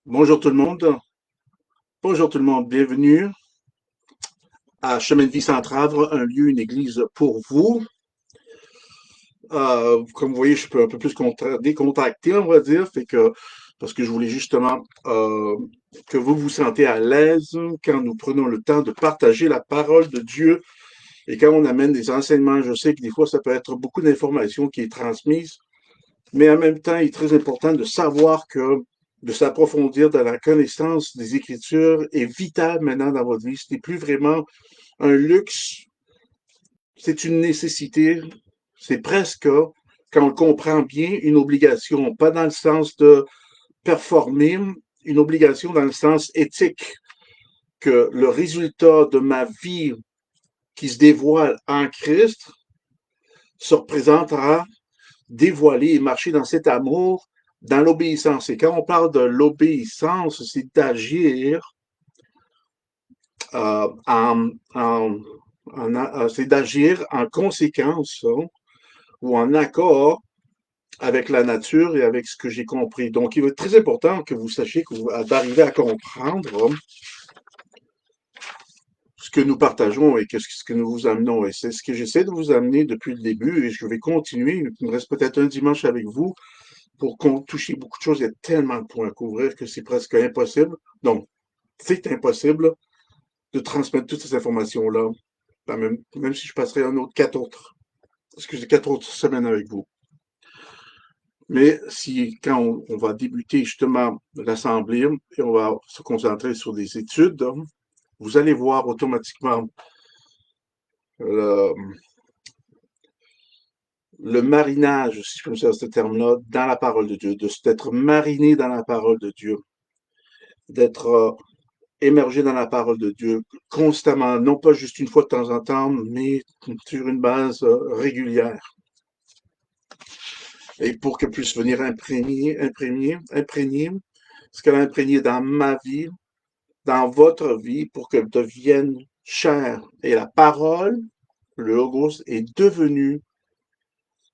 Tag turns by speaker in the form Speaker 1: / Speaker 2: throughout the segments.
Speaker 1: Bonjour tout le monde. Bonjour tout le monde. Bienvenue à Chemin de vie sans Travre, un lieu, une église pour vous. Comme vous voyez, je peux un peu plus décontracté, on va dire, parce que je voulais justement que vous vous sentez à l'aise quand nous prenons le temps de partager la parole de Dieu et quand on amène des enseignements. Je sais que des fois, ça peut être beaucoup d'informations qui est transmise, mais en même temps, il est très important de savoir que de s'approfondir dans la connaissance des Écritures est vital maintenant dans votre vie. Ce n'est plus vraiment un luxe, c'est une nécessité. C'est presque, quand on le comprend bien, une obligation, pas dans le sens de performer, une obligation dans le sens éthique, que le résultat de ma vie qui se dévoile en Christ se représentera dévoiler et marcher dans cet amour, dans l'obéissance. Et quand on parle de l'obéissance, c'est d'agir c'est d'agir en conséquence, hein, ou en accord avec la nature et avec ce que j'ai compris. Donc, il va être très important que vous sachiez d'arriver à comprendre ce que nous partageons et ce que nous vous amenons. Et c'est ce que j'essaie de vous amener depuis le début et je vais continuer. Il me reste peut-être un dimanche avec vous pour qu'on touche beaucoup de choses. Il y a tellement de points à couvrir que c'est presque impossible. Donc, c'est impossible de transmettre toutes ces informations-là, même si je passerai quatre autres, excusez, quatre autres semaines avec vous. Mais si, quand on va débuter justement l'assemblée et on va se concentrer sur des études, vous allez voir automatiquement le, le marinage, si je peux dire ce terme-là, dans la parole de Dieu, d'être mariné dans la parole de Dieu, d'être émergé dans la parole de Dieu constamment, non pas juste une fois de temps en temps, mais sur une base régulière. Et pour que puisse venir imprégner ce qu'elle a imprégné dans ma vie, dans votre vie, pour qu'elle devienne chair. Et la parole, le logos, est devenu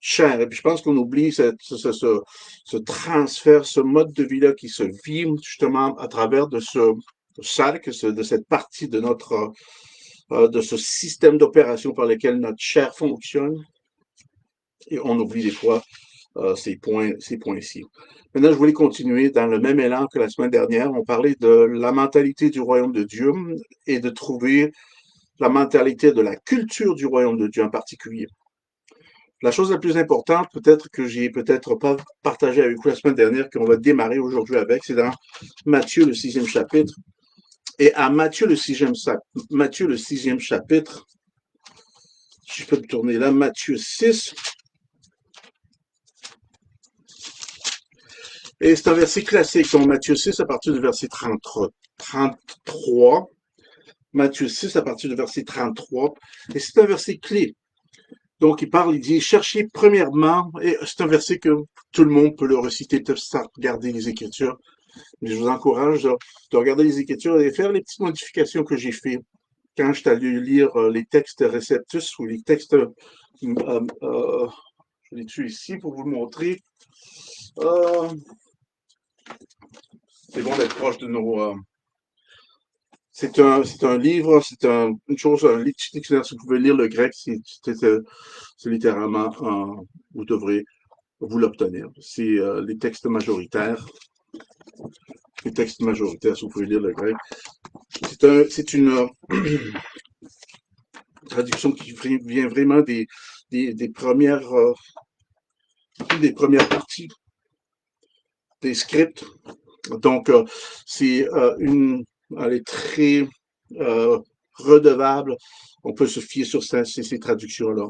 Speaker 1: chair. Et puis je pense qu'on oublie ce transfert, ce mode de vie-là qui se vit justement à travers de ce sac, de cette partie de de ce système d'opération par lequel notre chair fonctionne. Et on oublie des fois ces points-ci. Maintenant, je voulais continuer dans le même élan que la semaine dernière. On parlait de la mentalité du royaume de Dieu et de trouver la mentalité de la culture du royaume de Dieu en particulier. La chose la plus importante, peut-être que j'ai peut-être pas partagé avec vous la semaine dernière, qu'on va démarrer aujourd'hui avec, c'est dans Matthieu, le 6e chapitre. Et à Matthieu, le sixième chapitre, si je peux me tourner là, Matthieu 6, et c'est un verset classique, donc Matthieu 6 à partir du verset 33. Matthieu 6 à partir du verset 33. Et c'est un verset clé. Donc, il dit, cherchez premièrement, et c'est un verset que tout le monde peut le réciter, peut-être sans regarder les Écritures, mais je vous encourage de regarder les Écritures et de faire les petites modifications que j'ai fait quand je suis allé lire les textes réceptus ou les textes, je l'ai tué ici pour vous le montrer. Euh, c'est bon d'être proche de nos, c'est un livre, une chose, un dictionnaire. Si vous pouvez lire le grec, c'est littéralement, vous devrez vous l'obtenir. C'est les textes majoritaires. Les textes majoritaires, si vous pouvez lire le grec. C'est une traduction qui vient vraiment des premières parties des scripts. Donc, c'est elle est très euh, redevable. On peut se fier sur ces traductions-là.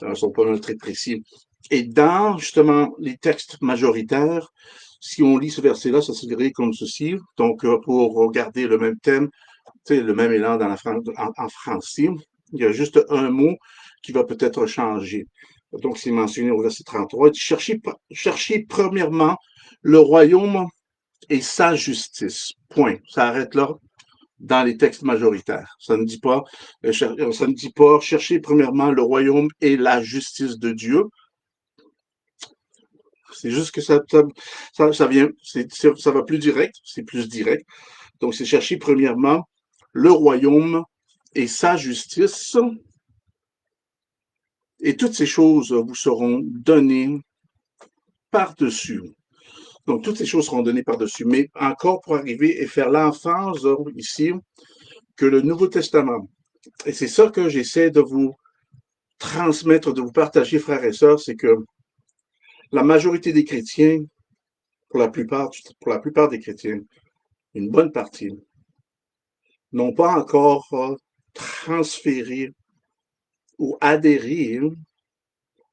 Speaker 1: Elles sont pas mal très précis. Et dans, justement, les textes majoritaires, si on lit ce verset-là, ça s'écrit comme ceci. Donc, pour garder le même thème, le même élan dans en français, il y a juste un mot qui va peut-être changer. Donc, c'est mentionné au verset 33. Cherchez premièrement le royaume et sa justice. Point. Ça arrête là dans les textes majoritaires. Ça ne dit pas chercher premièrement le royaume et la justice de Dieu. C'est juste que ça vient, ça va plus direct, c'est plus direct. Donc, c'est chercher premièrement le royaume et sa justice, et toutes ces choses vous seront données par-dessus. Donc, toutes ces choses seront données par-dessus. Mais encore pour arriver et faire l'emphase ici que le Nouveau Testament, et c'est ça que j'essaie de vous transmettre, de vous partager, frères et sœurs, c'est que la majorité des chrétiens, pour la plupart des chrétiens, une bonne partie, n'ont pas encore transféré ou adhéré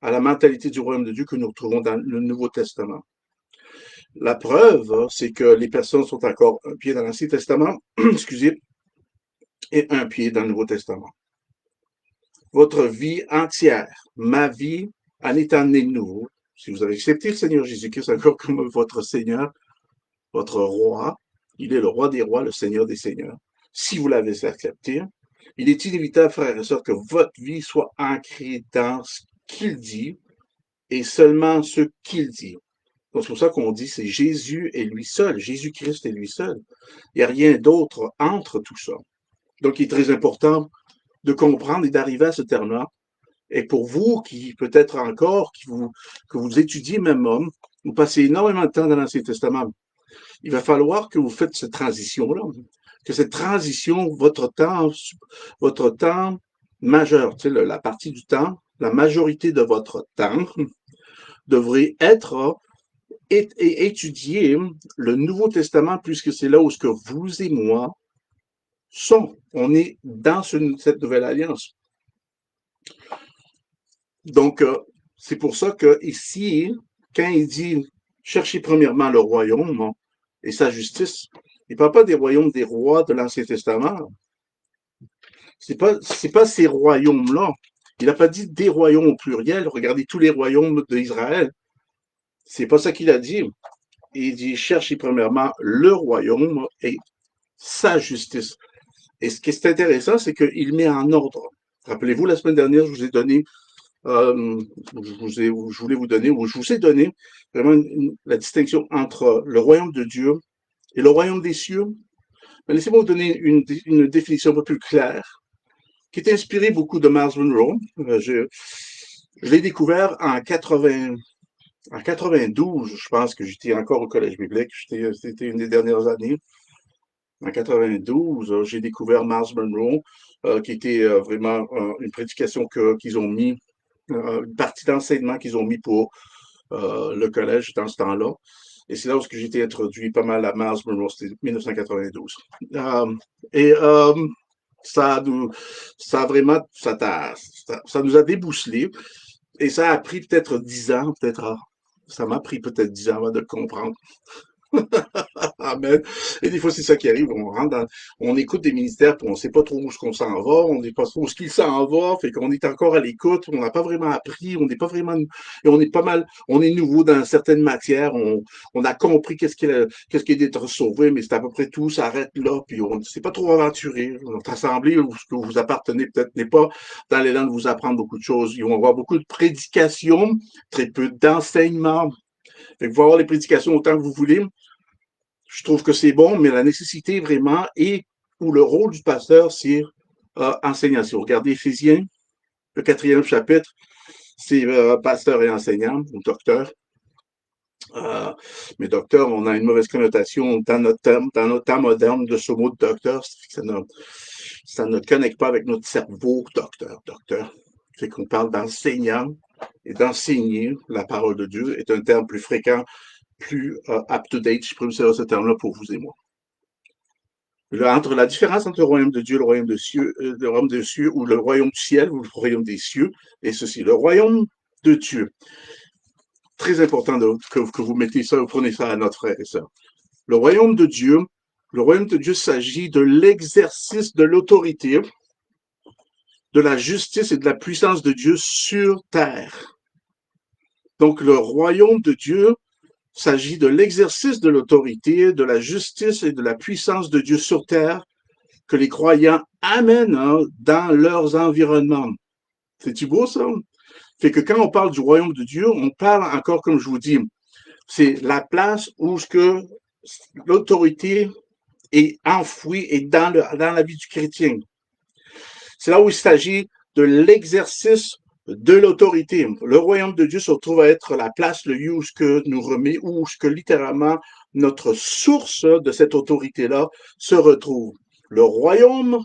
Speaker 1: à la mentalité du royaume de Dieu que nous retrouvons dans le Nouveau Testament. La preuve, c'est que les personnes sont encore un pied dans l'Ancien Testament, excusez, et un pied dans le Nouveau Testament. Votre vie entière, ma vie, en étant né de nouveau, si vous avez accepté le Seigneur Jésus-Christ encore comme votre Seigneur, votre roi, il est le roi des rois, le Seigneur des seigneurs. Si vous l'avez accepté, il est inévitable, frères et sœurs, que votre vie soit ancrée dans ce qu'il dit et seulement ce qu'il dit. Donc, c'est pour ça qu'on dit c'est Jésus et lui seul, Jésus-Christ et lui seul. Il n'y a rien d'autre entre tout ça. Donc, il est très important de comprendre et d'arriver à ce terme-là. Et pour vous qui, peut-être encore, que vous étudiez même homme, vous passez énormément de temps dans l'Ancien Testament. Il va falloir que vous faites cette transition-là. Que cette transition, votre temps majeur, tu sais, la partie du temps, la majorité de votre temps devrait être et étudier le Nouveau Testament puisque c'est là où ce que vous et moi sommes. On est dans cette nouvelle alliance. Donc, c'est pour ça que ici, quand il dit cherchez premièrement le royaume et sa justice, il ne parle pas des royaumes des rois de l'Ancien Testament. C'est pas ces royaumes-là. Il n'a pas dit des royaumes au pluriel. Regardez tous les royaumes d'Israël. C'est pas ça qu'il a dit. Il dit cherchez premièrement le royaume et sa justice. Et ce qui est intéressant, c'est qu'il met en ordre. Rappelez-vous, la semaine dernière, je vous ai donné, je voulais vous donner, ou je vous ai donné vraiment la distinction entre le royaume de Dieu et le royaume des cieux. Mais laissez-moi vous donner une définition un peu plus claire, qui est inspirée beaucoup de Miles Monroe. Je l'ai découvert en 92, je pense que j'étais encore au collège biblique. C'était une des dernières années. En 92, j'ai découvert Miles Monroe, qui était vraiment une prédication qu'ils ont mis, une partie d'enseignement qu'ils ont mis pour le collège dans ce temps-là. Et c'est là où j'ai été introduit pas mal à Miles Monroe, c'était 1992. Et ça a vraiment, ça nous a débousselés. Et ça a pris peut-être 10 ans, ça m'a pris peut-être 10 ans avant de le comprendre. Amen. Et des fois, c'est ça qui arrive. On écoute des ministères, puis on sait pas trop où qu'on s'en va, on n'est pas trop où ce qu'il s'en va, fait qu'on est encore à l'écoute, on n'a pas vraiment appris, on n'est pas vraiment, et on est pas mal, on est nouveau dans certaines matières, on a compris qu'est-ce qui est d'être sauvé, mais c'est à peu près tout, ça arrête là, puis on ne s'est pas trop aventuré. Notre assemblée, où ce que vous appartenez peut-être n'est pas dans l'élan de vous apprendre beaucoup de choses. Ils vont avoir beaucoup de prédications, très peu d'enseignements. Fait que vous pouvez avoir les prédications autant que vous voulez. Je trouve que c'est bon, mais la nécessité vraiment est où le rôle du pasteur, c'est enseignant. Si vous regardez Éphésiens, le 4e chapitre, c'est pasteur et enseignant, ou docteur. Mais docteur, on a une mauvaise connotation dans notre temps moderne de ce mot de docteur. Ça ne connecte pas avec notre cerveau, docteur. C'est qu'on parle d'enseignant et d'enseigner la parole de Dieu est un terme plus fréquent, plus up-to-date, je peux utiliser ce terme-là pour vous et moi. La différence entre le royaume de Dieu, le royaume des cieux, ou le royaume du ciel, ou le royaume des cieux, est ceci. Le royaume de Dieu. Très important que vous mettez ça, vous prenez ça à notre frère et sœur. Le royaume de Dieu s'agit de l'exercice de l'autorité, de la justice et de la puissance de Dieu sur terre. Donc, le royaume de Dieu s'agit de l'exercice de l'autorité, de la justice et de la puissance de Dieu sur terre que les croyants amènent dans leurs environnements. C'est-tu beau, ça? Fait que quand on parle du royaume de Dieu, on parle encore, comme je vous dis, C'est la place où ce que l'autorité est enfouie et dans la vie du chrétien. C'est là où il s'agit de l'exercice de l'autorité. Le royaume de Dieu se trouve à être la place, le lieu où ce que nous remet, où ce que littéralement notre source de cette autorité-là se retrouve. Le royaume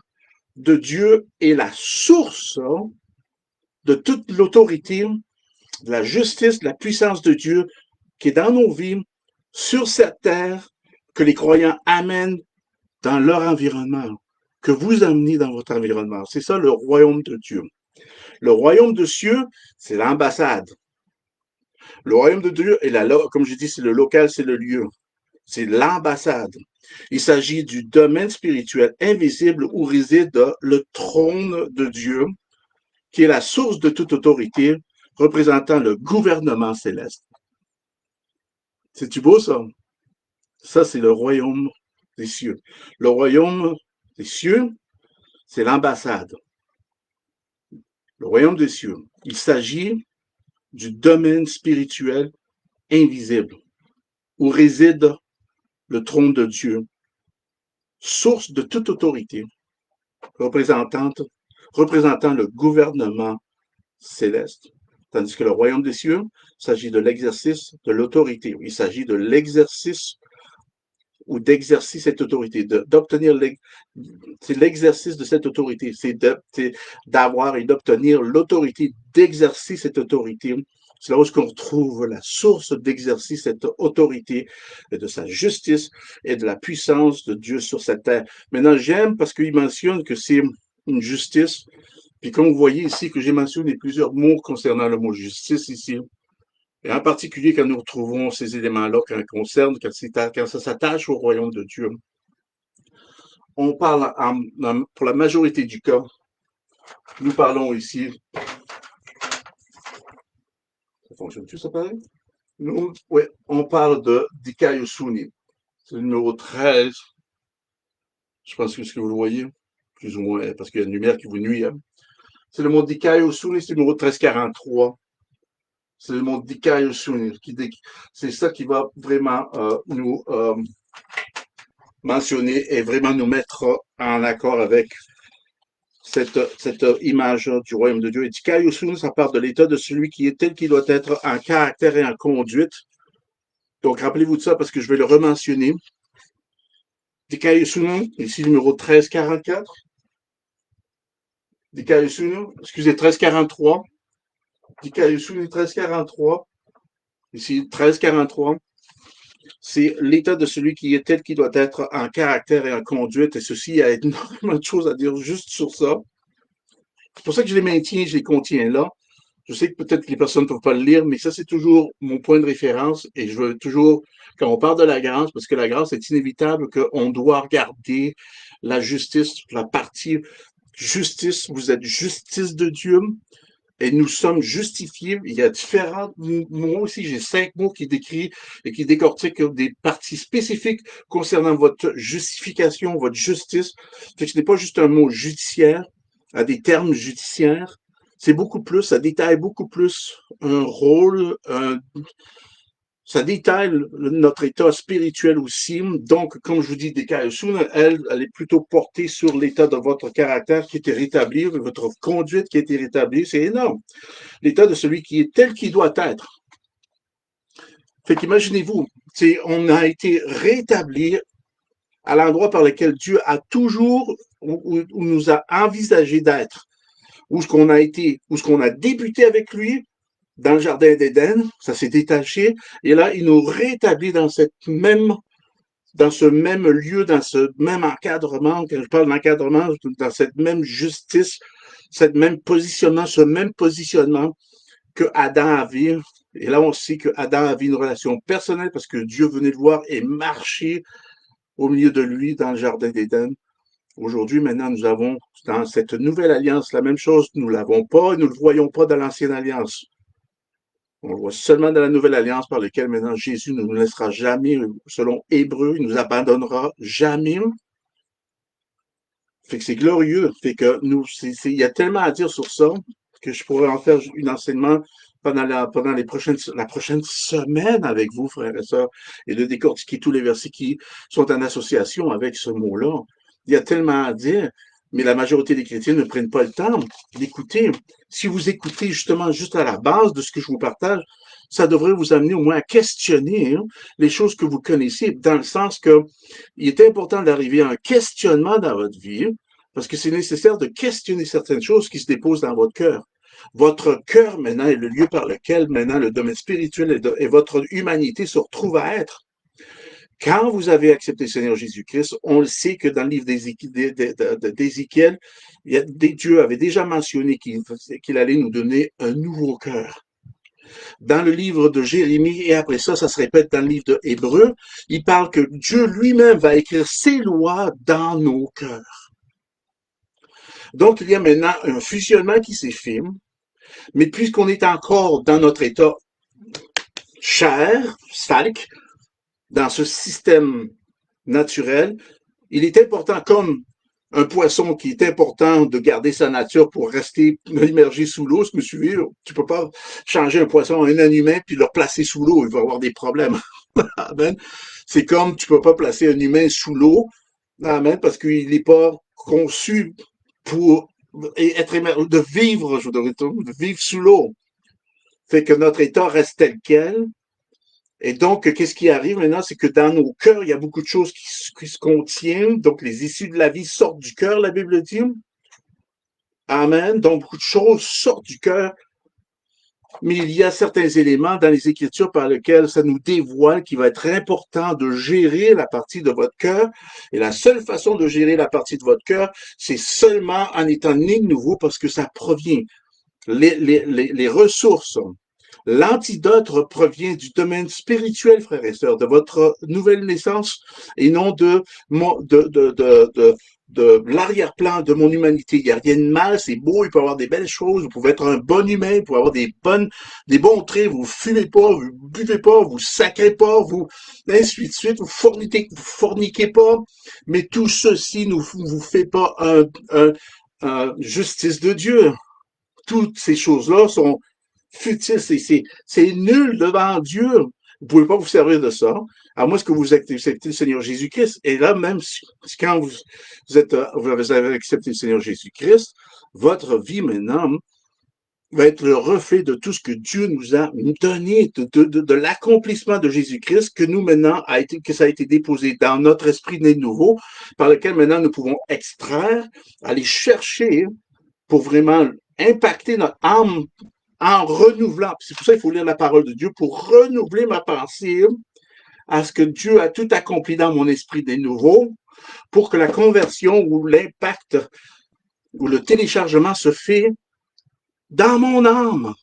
Speaker 1: de Dieu est la source de toute l'autorité, de la justice, de la puissance de Dieu qui est dans nos vies, sur cette terre, que les croyants amènent dans leur environnement, que vous amenez dans votre environnement. C'est ça le royaume de Dieu. Le royaume de cieux, c'est l'ambassade. Le royaume de Dieu est comme je dis, c'est le local, c'est le lieu. C'est l'ambassade. Il s'agit du domaine spirituel invisible où réside le trône de Dieu, qui est la source de toute autorité, représentant le gouvernement céleste. C'est-tu beau, ça? Ça, c'est le royaume des cieux. Le royaume des cieux, c'est l'ambassade. Le royaume des cieux. Il s'agit du domaine spirituel invisible où réside le trône de Dieu, source de toute autorité, représentant le gouvernement céleste. Tandis que le royaume des cieux s'agit de l'exercice de l'autorité. Il s'agit de l'exercice ou d'exercer cette autorité, d'obtenir c'est l'exercice de cette autorité, c'est d'avoir et d'obtenir l'autorité, d'exercer cette autorité. C'est là où on retrouve la source d'exercer cette autorité et de sa justice et de la puissance de Dieu sur cette terre. Maintenant, j'aime parce qu'il mentionne que c'est une justice. Puis comme vous voyez ici que j'ai mentionné plusieurs mots concernant le mot justice ici. Et en particulier quand nous retrouvons ces éléments-là quand ça s'attache au royaume de Dieu. On parle pour la majorité du cas, nous parlons ici. Ça fonctionne-tu, ça pareil? Oui, on parle de Dikaiosuni. C'est le numéro 13. Je pense que ce que vous le voyez, plus ou moins, parce qu'il y a une lumière qui vous nuit. Hein. C'est le mot Dikaiosuni, c'est le numéro 1343. C'est le mot Dikaiosuni. C'est ça qui va vraiment nous mentionner et vraiment nous mettre en accord avec cette image du royaume de Dieu. Et Dikaiosuni, ça part de l'état de celui qui est tel qu'il doit être en caractère et en conduite. Donc, rappelez-vous de ça parce que je vais le rementionner. Dikaiosuni, ici, numéro 1344. Dikaiosuni, excusez, 1343. Dikaiosuni 1343. Ici, 1343. C'est l'état de celui qui est tel qu'il doit être en caractère et en conduite. Et ceci, il y a énormément de choses à dire juste sur ça. C'est pour ça que je les maintiens, je les contiens là. Je sais que peut-être que les personnes ne peuvent pas le lire, mais ça, c'est toujours mon point de référence. Et je veux toujours, quand on parle de la grâce, parce que la grâce, c'est inévitable qu'on doit regarder la justice, la partie justice. Vous êtes justice de Dieu. Et nous sommes justifiés. Il y a différents mots aussi. J'ai 5 mots qui décrivent et qui décortiquent des parties spécifiques concernant votre justification, votre justice. Fait que ce n'est pas juste un mot judiciaire, à des termes judiciaires. C'est beaucoup plus, ça détaille beaucoup plus un rôle, ça détaille notre état spirituel aussi. Donc, comme je vous dis, Dikaiosuni, elle est plutôt portée sur l'état de votre caractère qui est rétabli, votre conduite qui est rétablie. C'est énorme. L'état de celui qui est tel qu'il doit être. Fait qu'imaginez-vous, on a été rétabli à l'endroit par lequel Dieu a toujours, où nous a envisagé d'être, où ce qu'on a été, où ce qu'on a débuté avec lui, dans le jardin d'Éden, ça s'est détaché, et là, il nous rétablit dans ce même lieu, dans ce même encadrement, quand je parle d'encadrement, dans cette même justice, cette même positionnement, ce même positionnement que Adam avait. Et là, on sait que Adam avait une relation personnelle parce que Dieu venait le voir et marcher au milieu de lui dans le jardin d'Éden. Aujourd'hui, maintenant, nous avons dans cette nouvelle alliance la même chose. Nous ne l'avons pas et nous ne le voyons pas dans l'ancienne alliance. On le voit seulement dans la nouvelle alliance par laquelle maintenant Jésus ne nous laissera jamais, selon Hébreu, il nous abandonnera jamais. Fait que c'est glorieux. Fait que il y a tellement à dire sur ça que je pourrais en faire un enseignement pendant la prochaine semaine avec vous, frères et sœurs, et de décortiquer tous les versets qui sont en association avec ce mot-là. Il y a tellement à dire, mais la majorité des chrétiens ne prennent pas le temps d'écouter. Si vous écoutez justement juste à la base de ce que je vous partage, ça devrait vous amener au moins à questionner les choses que vous connaissez, dans le sens que il est important d'arriver à un questionnement dans votre vie, parce que c'est nécessaire de questionner certaines choses qui se déposent dans votre cœur. Votre cœur, maintenant, est le lieu par lequel, maintenant, le domaine spirituel et votre humanité se retrouvent à être. Quand vous avez accepté le Seigneur Jésus-Christ, on le sait que dans le livre d'Ézéchiel, Dieu avait déjà mentionné qu'il allait nous donner un nouveau cœur. Dans le livre de Jérémie, et après ça se répète dans le livre de Hébreu, il parle que Dieu lui-même va écrire ses lois dans nos cœurs. Donc, il y a maintenant un fusionnement qui s'est fait, mais puisqu'on est encore dans notre état chair, stalk, dans ce système naturel, il est important, comme un poisson qui est important de garder sa nature pour rester immergé sous l'eau, ce me suivez, tu peux pas changer un poisson en un humain puis le replacer sous l'eau, il va avoir des problèmes. Amen. C'est comme tu peux pas placer un humain sous l'eau, amen, parce qu'il n'est pas conçu pour être de vivre, de vivre sous l'eau. Fait que notre état reste tel quel. Et donc, qu'est-ce qui arrive maintenant? C'est que dans nos cœurs, il y a beaucoup de choses qui se contiennent. Donc, les issues de la vie sortent du cœur, la Bible dit. Amen. Donc, beaucoup de choses sortent du cœur. Mais il y a certains éléments dans les Écritures par lesquels ça nous dévoile qu'il va être important de gérer la partie de votre cœur. Et la seule façon de gérer la partie de votre cœur, c'est seulement en étant né de nouveau parce que ça provient. Les ressources, l'antidote provient du domaine spirituel, frères et sœurs, de votre nouvelle naissance et non de l'arrière-plan de mon humanité. Il n'y a rien de mal, c'est beau, il peut y avoir des belles choses, vous pouvez être un bon humain, vous pouvez avoir des bons traits, vous fumez pas, vous buvez pas, vous sacrez pas, vous, ainsi de suite, vous forniquez pas, mais tout ceci ne vous fait pas un justice de Dieu. Toutes ces choses-là sont futile, c'est nul devant Dieu. Vous pouvez pas vous servir de ça, à moins que vous acceptez le Seigneur Jésus-Christ. Et là, même quand vous avez accepté le Seigneur Jésus-Christ, votre vie maintenant va être le reflet de tout ce que Dieu nous a donné, de l'accomplissement de Jésus-Christ, que nous maintenant que ça a été déposé dans notre esprit né de nouveau, par lequel maintenant nous pouvons extraire, aller chercher pour vraiment impacter notre âme en renouvelant. C'est pour ça qu'il faut lire la parole de Dieu pour renouveler ma pensée à ce que Dieu a tout accompli dans mon esprit des nouveaux pour que la conversion ou l'impact ou le téléchargement se fait dans mon âme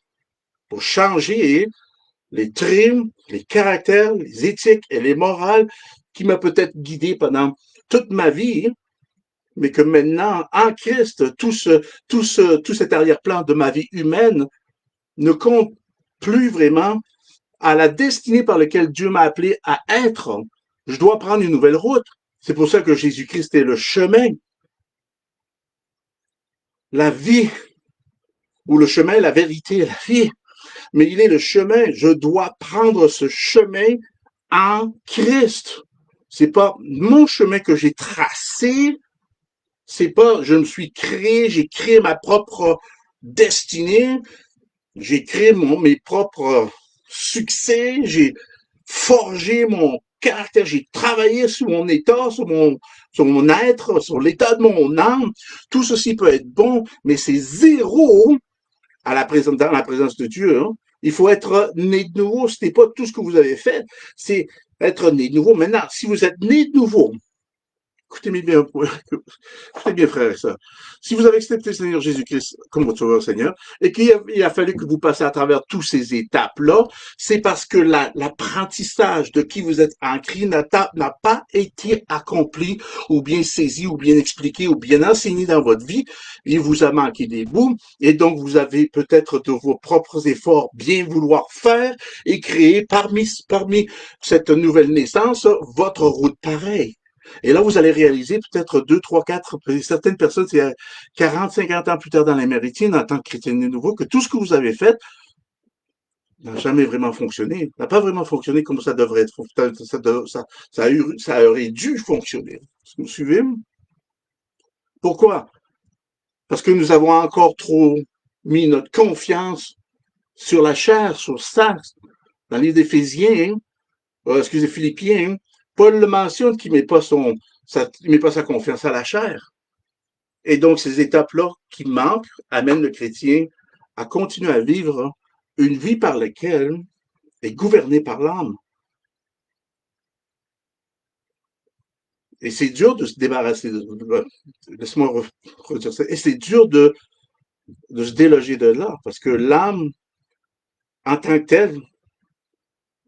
Speaker 1: pour changer les traits, les caractères, les éthiques et les morales qui m'a peut-être guidé pendant toute ma vie, mais que maintenant, en Christ, tout cet arrière-plan de ma vie humaine ne compte plus vraiment à la destinée par laquelle Dieu m'a appelé à être. Je dois prendre une nouvelle route. C'est pour ça que Jésus-Christ est le chemin, la vie, ou le chemin, la vérité, la vie. Mais il est le chemin. Je dois prendre ce chemin en Christ. C'est pas mon chemin que j'ai tracé. C'est pas, je me suis créé, j'ai créé ma propre destinée. J'ai créé mes propres succès, j'ai forgé mon caractère, j'ai travaillé sur mon état, sur mon être, sur l'état de mon âme. Tout ceci peut être bon, mais c'est zéro dans la présence de Dieu. Hein. Il faut être né de nouveau. Ce n'est pas tout ce que vous avez fait, c'est être né de nouveau. Maintenant, si vous êtes né de nouveau, écoutez-moi bien, écoutez bien, frères et sœurs. Si vous avez accepté le Seigneur Jésus-Christ comme votre sauveur Seigneur, et qu'il a fallu que vous passiez à travers toutes ces étapes-là, c'est parce que l'apprentissage de qui vous êtes en Christ n'a pas été accompli, ou bien saisi, ou bien expliqué, ou bien enseigné dans votre vie. Il vous a manqué des bouts, et donc vous avez peut-être de vos propres efforts bien vouloir faire et créer parmi cette nouvelle naissance votre route pareille. Et là, vous allez réaliser peut-être 2, 3, 4, certaines personnes, c'est 40, 50 ans plus tard dans les méritines, en tant que chrétien de nouveau, que tout ce que vous avez fait,
Speaker 2: n'a jamais vraiment fonctionné, n'a pas vraiment fonctionné comme ça devrait être, ça aurait dû fonctionner. Vous me suivez? Pourquoi? Parce que nous avons encore trop mis notre confiance sur la chair, sur ça. Dans les d'Éphésiens, excusez, Philippiens, Paul le mentionne qu'il met pas il met pas sa confiance à la chair. Et donc, ces étapes-là qui manquent amènent le chrétien à continuer à vivre une vie par laquelle est gouvernée par l'âme. Et c'est dur de se débarrasser laisse-moi redire ça. Et c'est dur de se déloger de là, parce que l'âme, en tant que telle,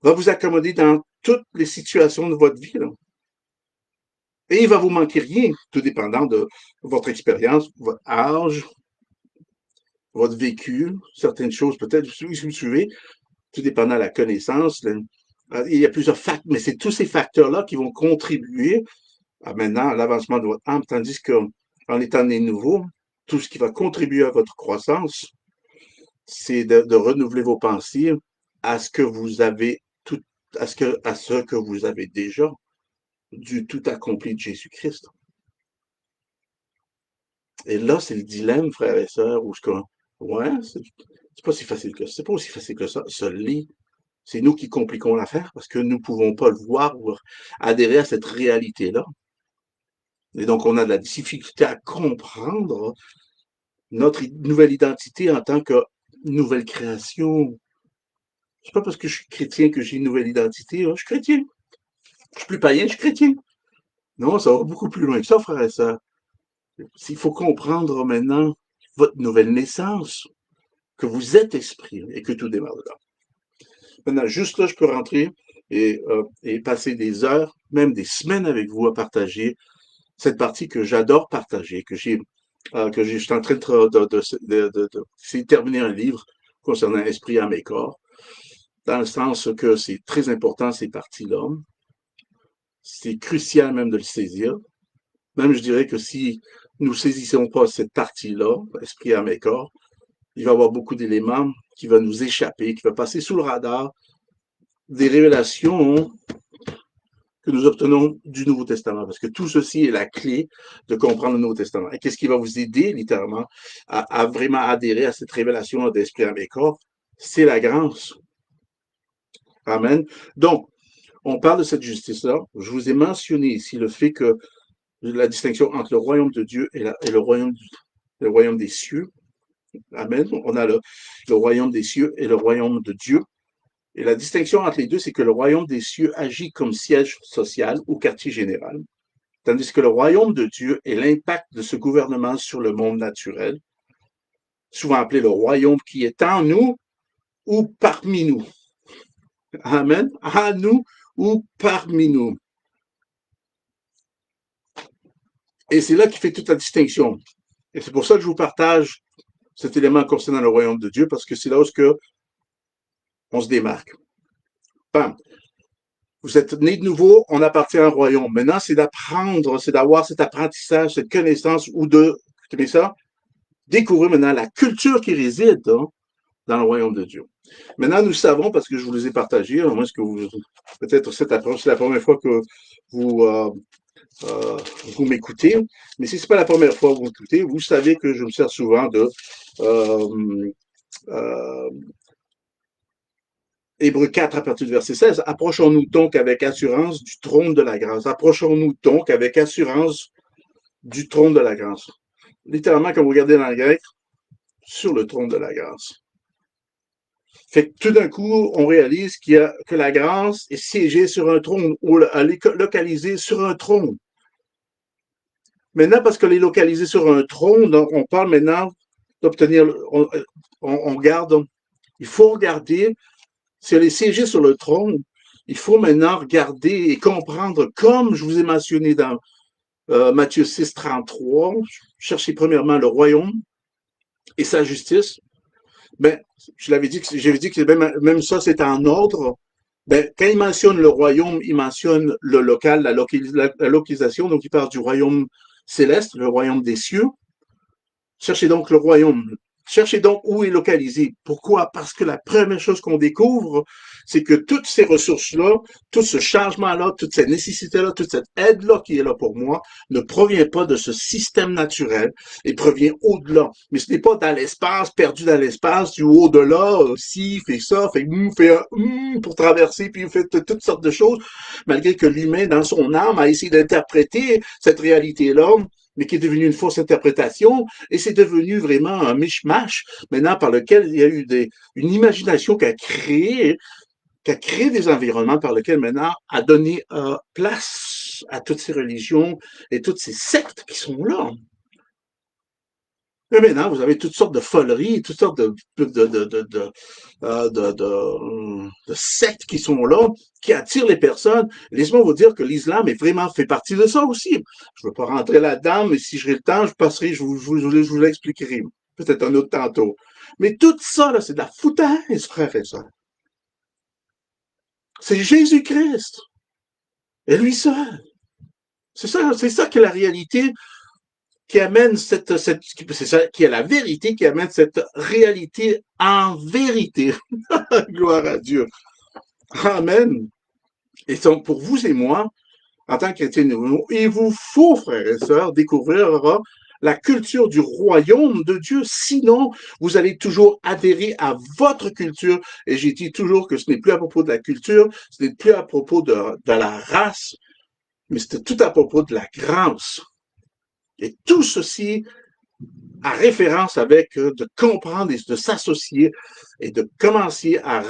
Speaker 2: va vous accommoder dans toutes les situations de votre vie, là. Et il va vous manquer rien, tout dépendant de votre expérience, votre âge, votre vécu, certaines choses peut-être, si vous me suivez, tout dépendant de la connaissance. Il y a plusieurs facteurs, mais c'est tous ces facteurs-là qui vont contribuer à maintenant à l'avancement de votre âme, tandis qu'en étant né nouveau, tout ce qui va contribuer à votre croissance, c'est de renouveler vos pensées à ce que vous avez tout, à ce que vous avez déjà du tout accompli de Jésus-Christ. Et là, c'est le dilemme, frères et sœurs, où ouais, c'est pas si facile que ça. C'est pas aussi facile que ça. Se lit. C'est nous qui compliquons l'affaire parce que nous ne pouvons pas le voir ou adhérer à cette réalité-là. Et donc, on a de la difficulté à comprendre notre nouvelle identité en tant que nouvelle création. C'est pas parce que je suis chrétien que j'ai une nouvelle identité. Hein. Je suis chrétien. Je suis plus païen, je suis chrétien. Non, ça va beaucoup plus loin que ça, frère et sœur. Il faut comprendre maintenant votre nouvelle naissance, que vous êtes esprit et que tout démarre de là. Maintenant, juste là, je peux rentrer et passer des heures, même des semaines avec vous à partager cette partie que j'adore partager, je suis en train de terminer un livre concernant l'esprit, âme et corps, dans le sens que c'est très important, ces parties-là. C'est crucial même de le saisir. Même, je dirais que si nous saisissons pas cette partie-là, esprit, âme et corps, il va y avoir beaucoup d'éléments qui vont nous échapper, qui vont passer sous le radar des révélations que nous obtenons du Nouveau Testament, parce que tout ceci est la clé de comprendre le Nouveau Testament. Et qu'est-ce qui va vous aider, littéralement, à vraiment adhérer à cette révélation d'esprit, âme et corps? C'est la grâce. Amen. Donc, on parle de cette justice-là. Je vous ai mentionné ici le fait que la distinction entre le royaume de Dieu et le royaume des cieux. Amen. On a le royaume des cieux et le royaume de Dieu. Et la distinction entre les deux, c'est que le royaume des cieux agit comme siège social ou quartier général, tandis que le royaume de Dieu est l'impact de ce gouvernement sur le monde naturel, souvent appelé le royaume qui est en nous ou parmi nous. Amen. En nous ou parmi nous. Et c'est là qu'il fait toute la distinction. Et c'est pour ça que je vous partage cet élément concernant le royaume de Dieu, parce que c'est là où on se démarque. Bam. Vous êtes né de nouveau, on appartient à un royaume. Maintenant, c'est d'apprendre, c'est d'avoir cet apprentissage, cette connaissance ou écoutez ça, découvrir maintenant la culture qui réside dans le royaume de Dieu. Maintenant, nous savons, parce que je vous les ai partagés, à moins que peut-être cette approche, c'est la première fois que vous, vous m'écoutez, mais si ce n'est pas la première fois que vous m'écoutez, vous savez que je me sers souvent de Hébreux 4 à partir du verset 16. Approchons-nous donc avec assurance du trône de la grâce. Approchons-nous donc avec assurance du trône de la grâce. Littéralement, quand vous regardez dans le grec, sur le trône de la grâce. Fait que tout d'un coup, on réalise que la grâce est siégée sur un trône ou localisée sur un trône. Maintenant, parce qu'elle est localisée sur un trône, donc on parle maintenant d'obtenir, on garde, il faut regarder si elle est siégée sur le trône. Il faut maintenant regarder et comprendre, comme je vous ai mentionné dans Matthieu 6, 33, cherchez premièrement le royaume et sa justice. Ben, j'avais dit que même ça, c'est en ordre. Ben, quand il mentionne le royaume, il mentionne le local, la localisation. Donc, il parle du royaume céleste, le royaume des cieux. Cherchez donc le royaume.
Speaker 1: Cherchez donc où est localisé. Pourquoi? Parce que la première chose qu'on découvre, c'est que toutes ces ressources-là, tout ce changement-là, toute cette nécessité-là, toute cette aide-là qui est là pour moi, ne provient pas de ce système naturel et provient au-delà. Mais ce n'est pas dans l'espace, perdu dans l'espace, du au-delà, si, fait ça, fait un pour traverser, puis fait toutes sortes de choses, malgré que l'humain, dans son âme, a essayé d'interpréter cette réalité-là, mais qui est devenue une fausse interprétation, et c'est devenu vraiment un mishmash, maintenant, par lequel il y a eu une imagination qui a créé des environnements par lesquels maintenant a donné place à toutes ces religions et toutes ces sectes qui sont là. Mais maintenant, vous avez toutes sortes de foleries, toutes sortes de sectes qui sont là, qui attirent les personnes. Laissez-moi vous dire que l'islam est vraiment fait partie de ça aussi. Je ne veux pas rentrer là-dedans, mais si j'ai le temps, je passerai, je vous l'expliquerai. Peut-être un autre tantôt. Mais tout ça, là, c'est de la foutaise, frère et sœurs. C'est Jésus-Christ. Et lui seul. C'est ça qui est la réalité qui amène c'est ça qui est la vérité, qui amène cette réalité en vérité. Gloire à Dieu. Amen. Et donc, pour vous et moi, en tant que chrétiens, il vous faut, frères et sœurs, découvrir la culture du royaume de Dieu. Sinon, vous allez toujours adhérer à votre culture. Et j'ai dit toujours que ce n'est plus à propos de la culture, ce n'est plus à propos de la race, mais c'est tout à propos de la grâce. Et tout ceci a référence avec de comprendre et de s'associer et de commencer à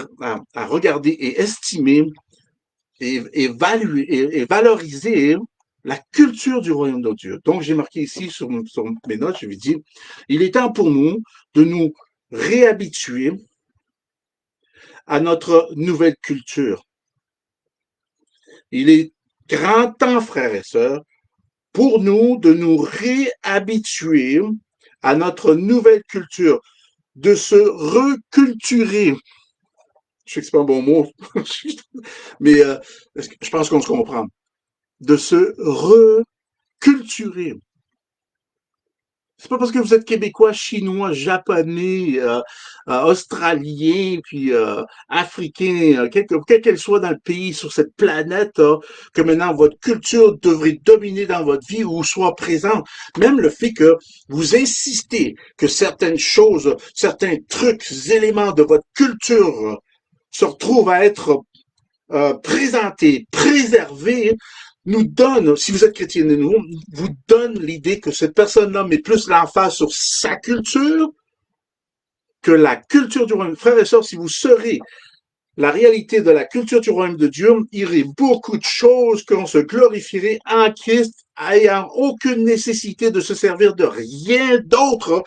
Speaker 1: regarder et estimer et évaluer et valoriser la culture du royaume de Dieu. Donc, j'ai marqué ici sur mes notes, je lui dis, il est temps pour nous de nous réhabituer à notre nouvelle culture. Il est grand temps, frères et sœurs, pour nous de nous réhabituer à notre nouvelle culture, de se reculturer. Je sais que c'est pas un bon mot, mais je pense qu'on se comprend. De se reculturer. C'est pas parce que vous êtes québécois, chinois, japonais, australien, puis africain, quel qu'elle soit dans le pays, sur cette planète, que maintenant votre culture devrait dominer dans votre vie ou soit présente. Même le fait que vous insistez que certaines choses, certains trucs, éléments de votre culture se retrouvent à être présentés, préservés, nous donne, si vous êtes chrétien de nous, vous donne l'idée que cette personne-là met plus l'emphase sur sa culture que la culture du royaume. Frères et sœurs, si vous serez la réalité de la culture du royaume de Dieu, il y aurait beaucoup de choses qu'on se glorifierait en Christ, ayant aucune nécessité de se servir de rien d'autre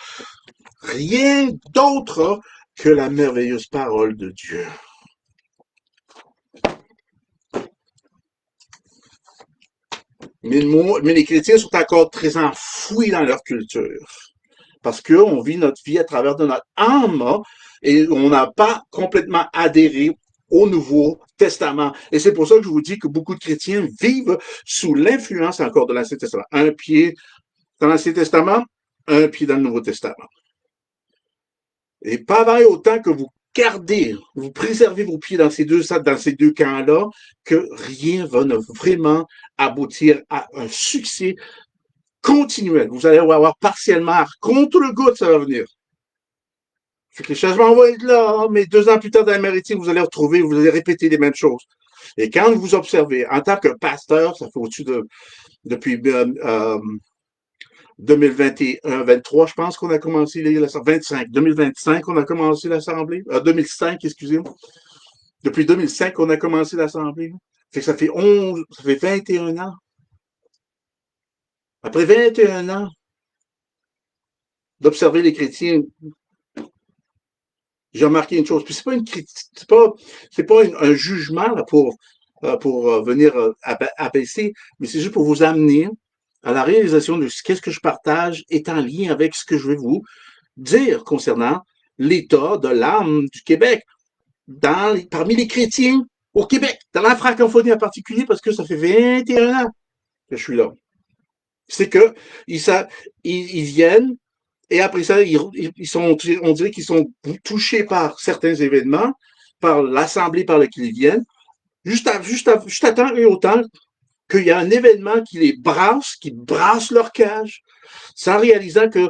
Speaker 1: que la merveilleuse parole de Dieu. Mais les chrétiens sont encore très enfouis dans leur culture. Parce qu'on vit notre vie à travers de notre âme et on n'a pas complètement adhéré au Nouveau Testament. Et c'est pour ça que je vous dis que beaucoup de chrétiens vivent sous l'influence encore de l'Ancien Testament. Un pied dans l'Ancien Testament, un pied dans le Nouveau Testament. Et pas vrai autant que vous gardez, vous préservez vos pieds dans ces deux camps-là, que rien va ne vraiment aboutir à un succès continuel. Vous allez avoir partiellement, contre le goutte, ça va venir. Fait que les changements vont être là, mais 2 ans plus tard dans la maritime, vous allez retrouver, vous allez répéter les mêmes choses. Et quand vous observez, en tant que pasteur, ça fait au-dessus depuis 2021-23, je pense qu'on a commencé l'Assemblée. 2025, on a commencé l'Assemblée. 2005, excusez-moi. Depuis 2005, on a commencé l'Assemblée. Fait que ça fait 21 ans. Après 21 ans d'observer les chrétiens, j'ai remarqué une chose. Puis c'est pas une critique, c'est pas un jugement là, pour venir abaisser, mais c'est juste pour vous amener à la réalisation de qu'est-ce que je partage est en lien avec ce que je vais vous dire concernant l'état de l'âme du Québec parmi les chrétiens au Québec, dans la francophonie en particulier, parce que ça fait 21 ans que je suis là. C'est que ils viennent Et après ça, on dirait qu'ils sont touchés par certains événements, par l'assemblée par laquelle ils viennent, juste à temps et autant qu'il y a un événement qui brasse leur cage, sans réaliser que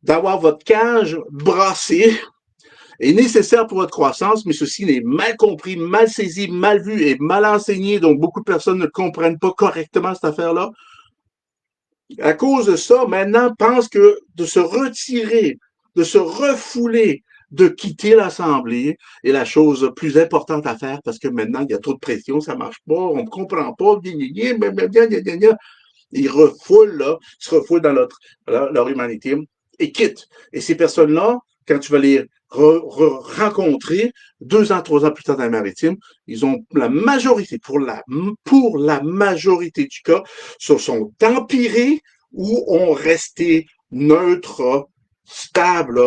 Speaker 1: d'avoir votre cage brassée est nécessaire pour votre croissance, mais ceci n'est mal compris, mal saisi, mal vu et mal enseigné, donc beaucoup de personnes ne comprennent pas correctement cette affaire-là. À cause de ça, maintenant, pensent que de se retirer, de se refouler, de quitter l'Assemblée est la chose plus importante à faire parce que maintenant, il y a trop de pression, ça marche pas, on ne comprend pas, ils refoulent, là, ils se refoulent dans leur humanité et quittent. Et ces personnes-là, quand tu vas les rencontrer 2 ans, 3 ans plus tard dans la maritime, ils ont la majorité, pour la majorité du cas, se sont empirés ou ont resté neutres, stables,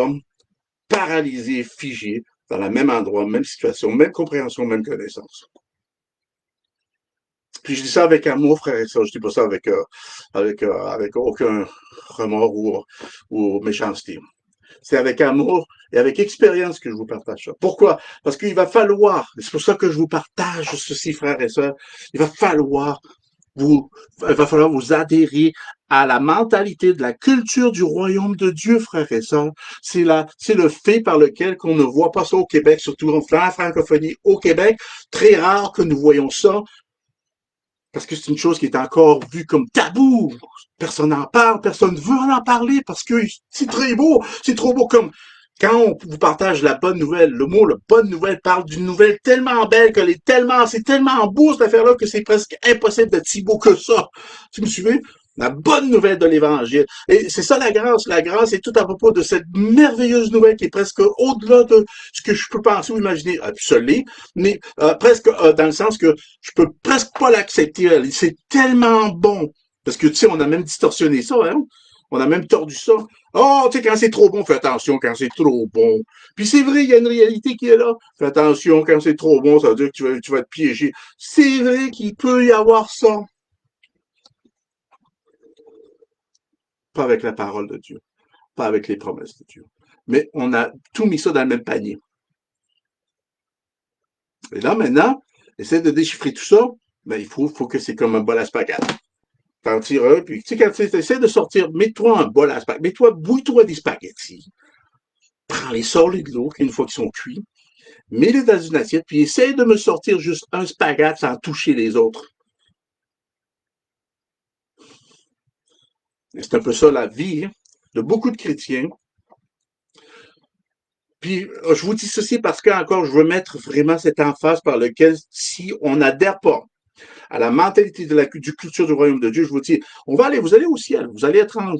Speaker 1: paralysés, figés, dans le même endroit, même situation, même compréhension, même connaissance. Puis je dis ça avec amour, frère et sœurs. Je dis pas ça avec aucun remords ou méchanceté. C'est avec amour et avec expérience que je vous partage ça. Pourquoi? Parce qu'il va falloir, c'est pour ça que je vous partage ceci, frères et sœurs, il va falloir vous adhérer à la mentalité de la culture du royaume de Dieu, frères et sœurs. C'est le fait par lequel qu'on ne voit pas ça au Québec, surtout en francophonie au Québec. Très rare que nous voyons ça parce que c'est une chose qui est encore vue comme tabou. Personne n'en parle, personne ne veut en parler parce que c'est très beau, c'est trop beau comme quand on vous partage la bonne nouvelle, le mot la bonne nouvelle parle d'une nouvelle tellement belle c'est tellement beau cette affaire-là que c'est presque impossible d'être si beau que ça. Tu me suivez? La bonne nouvelle de l'Évangile. Et c'est ça la grâce. La grâce est tout à propos de cette merveilleuse nouvelle qui est presque au-delà de ce que je peux penser ou imaginer. Absolument, mais presque dans le sens que je peux presque pas l'accepter. C'est tellement bon. Parce que, tu sais, on a même distorsionné ça, hein? On a même tordu ça. Oh, tu sais, quand c'est trop bon, fais attention quand c'est trop bon. Puis c'est vrai, il y a une réalité qui est là. Fais attention quand c'est trop bon, ça veut dire que tu vas être piégé. C'est vrai qu'il peut y avoir ça. Pas avec la parole de Dieu, pas avec les promesses de Dieu. Mais on a tout mis ça dans le même panier. Et là, maintenant, essaie de déchiffrer tout ça, ben, il faut que c'est comme un bol à spaghetti. T'en tires un, puis tu sais, quand tu essaies de sortir, mets-toi un bol à spaghetti, bouille-toi des spaghettis, prends-les, sors-les de l'eau, une fois qu'ils sont cuits, mets-les dans une assiette, puis essaie de me sortir juste un spaghetti sans toucher les autres. Et c'est un peu ça la vie de beaucoup de chrétiens. Puis, je vous dis ceci parce que, encore, je veux mettre vraiment cette emphase par lequel, si on n'adhère pas à la mentalité du culture du royaume de Dieu, je vous dis, vous allez au ciel, vous allez pas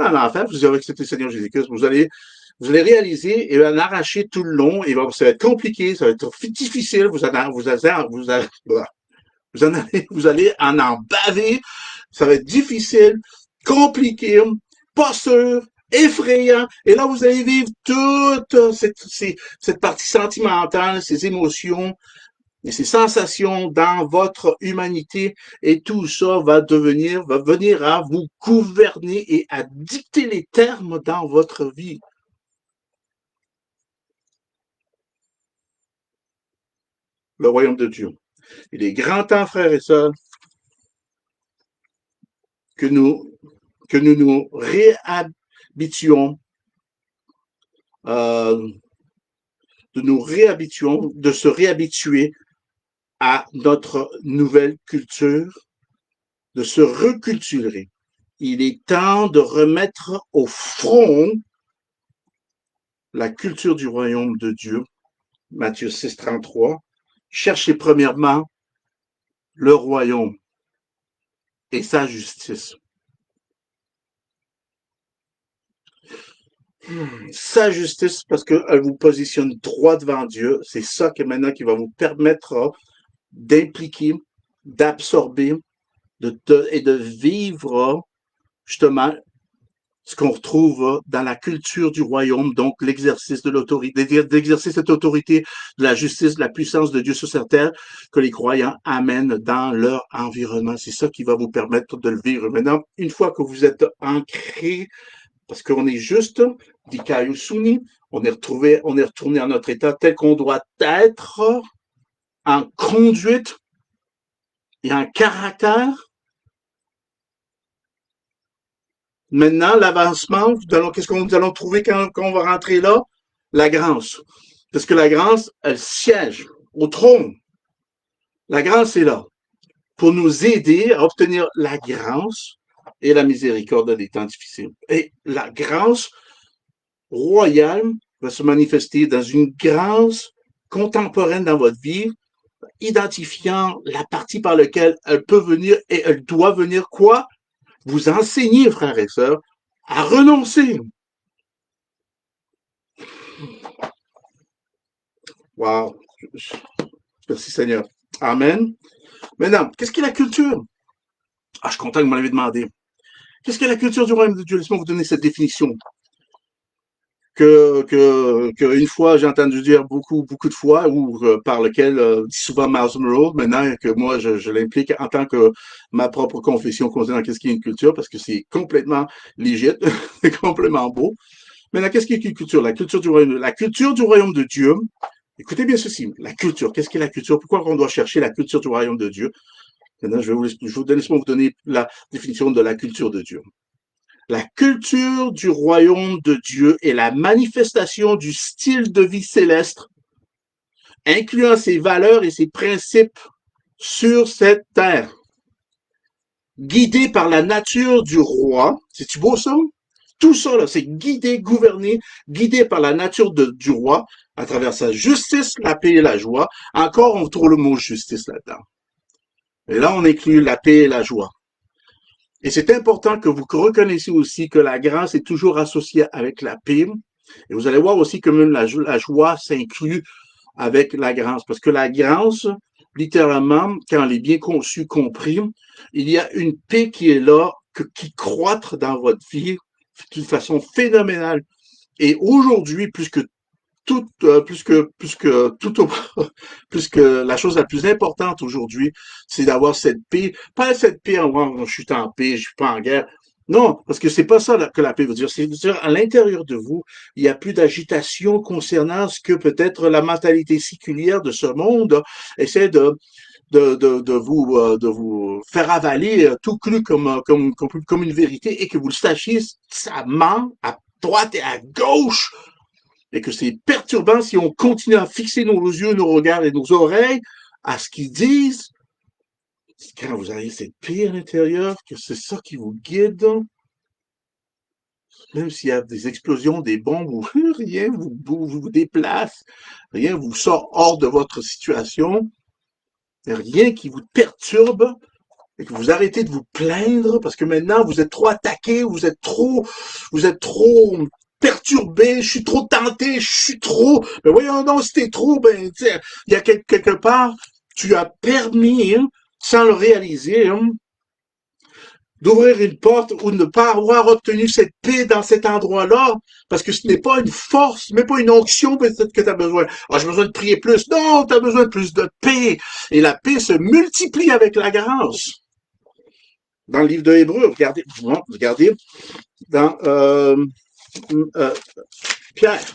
Speaker 1: dans l'enfer, vous avez accepté le Seigneur Jésus-Christ, vous allez réaliser et en arracher tout le long, et ça va être compliqué, ça va être difficile, vous allez en baver, ça va être difficile, compliqué, pas sûr, effrayant. Et là, vous allez vivre toute cette partie sentimentale, ces émotions et ces sensations dans votre humanité. Et tout ça va venir à vous gouverner et à dicter les termes dans votre vie. Le royaume de Dieu. Il est grand temps, frères et sœurs, que nous réhabituons, euh, de se réhabituer à notre nouvelle culture, de se reculturer. Il est temps de remettre au front la culture du royaume de Dieu. Matthieu 6, 33. Cherchez premièrement le royaume et sa justice. Sa justice, parce qu'elle vous positionne droit devant Dieu, c'est ça que maintenant qui va vous permettre d'impliquer, d'absorber et de vivre justement ce qu'on retrouve dans la culture du royaume, donc l'exercice de l'autorité, d'exercer cette autorité de la justice, de la puissance de Dieu sur cette terre que les croyants amènent dans leur environnement. C'est ça qui va vous permettre de le vivre. Maintenant, une fois que vous êtes ancré Parce qu'on est juste d'Ikayu Suni. On est retourné à notre état tel qu'on doit être, en conduite et en caractère. Maintenant, l'avancement, qu'est-ce qu'on nous allons trouver quand on va rentrer là? La grâce. Parce que la grâce, elle siège au trône. La grâce est là pour nous aider à obtenir la grâce et la miséricorde des temps difficiles. Et la grâce royale va se manifester dans une grâce contemporaine dans votre vie, identifiant la partie par laquelle elle peut venir et elle doit venir quoi? Vous enseigner, frères et sœurs, à renoncer. Wow. Merci Seigneur. Amen. Maintenant, qu'est-ce qu'est la culture? Ah, je suis content que vous m'en avez demandé. Qu'est-ce qu'est la culture du royaume de Dieu? Laissez-moi vous donner cette définition. Que une fois j'ai entendu dire beaucoup de fois ou par lequel dit souvent Miles Monroe maintenant que moi je l'implique en tant que ma propre confession concernant qu'est-ce qui est une culture parce que c'est complètement légit, c'est complètement beau. Maintenant qu'est-ce qui est une culture? La culture du royaume de Dieu. Écoutez bien ceci, la culture. Qu'est-ce qu'est la culture? Pourquoi on doit chercher la culture du royaume de Dieu? Maintenant je vais vous donner la définition de la culture de Dieu. La culture du royaume de Dieu est la manifestation du style de vie céleste, incluant ses valeurs et ses principes sur cette terre. Guidé par la nature du roi, c'est-tu beau ça? Tout ça, là, c'est guidé, gouverné, guidé par la nature du roi, à travers sa justice, la paix et la joie. Encore, on trouve le mot justice là-dedans. Et là, on inclut la paix et la joie. Et c'est important que vous reconnaissiez aussi que la grâce est toujours associée avec la paix. Et vous allez voir aussi que même la joie s'inclut avec la grâce. Parce que la grâce, littéralement, quand elle est bien conçue, compris, il y a une paix qui est là, qui croître dans votre vie d'une façon phénoménale. Et aujourd'hui, plus que la chose la plus importante aujourd'hui, c'est d'avoir cette paix. Pas cette paix en je suis en paix, je suis pas en guerre. Non, parce que c'est pas ça que la paix veut dire. C'est dire à l'intérieur de vous, il y a plus d'agitation concernant ce que peut-être la mentalité séculière de ce monde essaie de vous faire avaler tout cru comme une vérité et que vous le sachiez, ça ment à droite et à gauche et que c'est perturbant si on continue à fixer nos yeux, nos regards et nos oreilles à ce qu'ils disent. Quand vous avez cette paix à l'intérieur, que c'est ça qui vous guide, même s'il y a des explosions, des bombes, ou rien vous déplace, rien vous sort hors de votre situation, rien qui vous perturbe, et que vous arrêtez de vous plaindre parce que maintenant vous êtes trop attaqué, vous êtes trop perturbé, je suis trop tenté, je suis trop. Ben voyons donc, si t'es trop, ben il y a quelque part, tu as permis, hein, sans le réaliser, hein, d'ouvrir une porte ou de ne pas avoir obtenu cette paix dans cet endroit-là, parce que ce n'est pas une force, mais pas une onction peut-être que tu as besoin. Ah, j'ai besoin de prier plus. Non, tu as besoin de plus de paix. Et la paix se multiplie avec la grâce. Dans le livre de Hébreux, regardez dans Pierre.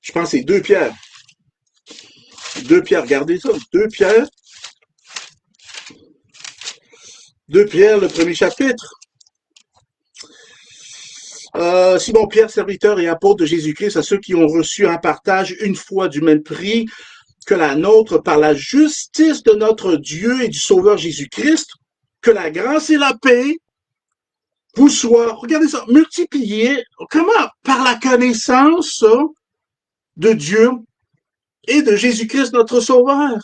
Speaker 1: Je pense que c'est 2 Pierre. 2 Pierre, regardez ça. 2 Pierre. 2 Pierre, le premier chapitre. Simon Pierre, serviteur et apôtre de Jésus-Christ, à ceux qui ont reçu en partage une foi du même prix que la nôtre par la justice de notre Dieu et du Sauveur Jésus-Christ, que la grâce et la paix vous soient, regardez ça, multipliées, comment? Par la connaissance de Dieu et de Jésus-Christ, notre Sauveur.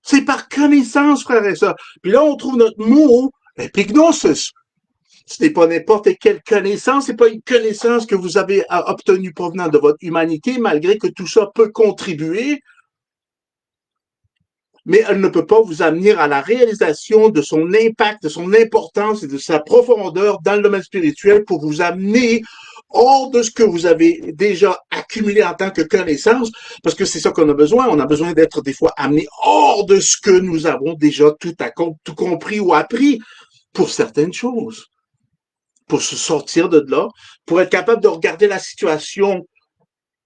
Speaker 1: C'est par connaissance, frères et sœurs. Puis là, on trouve notre mot, epignosis. Ce n'est pas n'importe quelle connaissance, c'est pas une connaissance que vous avez obtenue provenant de votre humanité, malgré que tout ça peut contribuer, mais elle ne peut pas vous amener à la réalisation de son impact, de son importance et de sa profondeur dans le domaine spirituel pour vous amener hors de ce que vous avez déjà accumulé en tant que connaissance, parce que c'est ça qu'on a besoin. On a besoin d'être des fois amené hors de ce que nous avons déjà tout compris ou appris pour certaines choses. pour se sortir de là, pour être capable de regarder la situation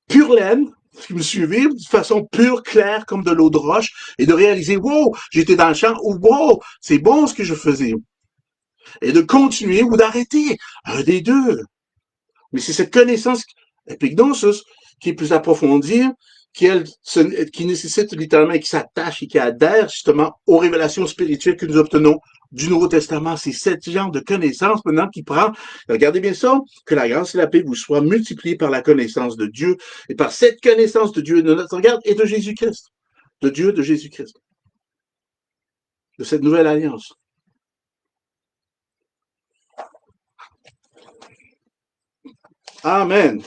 Speaker 1: pure laine, si vous me suivez, de façon pure, claire, comme de l'eau de roche, et de réaliser, wow, j'étais dans le champ, ou wow, c'est bon ce que je faisais. Et de continuer ou d'arrêter. Un des deux. Mais c'est cette connaissance épignosis qui est plus approfondie, qui nécessite littéralement et qui s'attache et qui adhère justement aux révélations spirituelles que nous obtenons du Nouveau Testament. C'est ce genre de connaissance maintenant qui prend, regardez bien ça, que la grâce et la paix vous soient multipliées par la connaissance de Dieu et par cette connaissance de Dieu et de notre regard et de Jésus-Christ. De Dieu, de Jésus-Christ. De cette nouvelle alliance. Amen.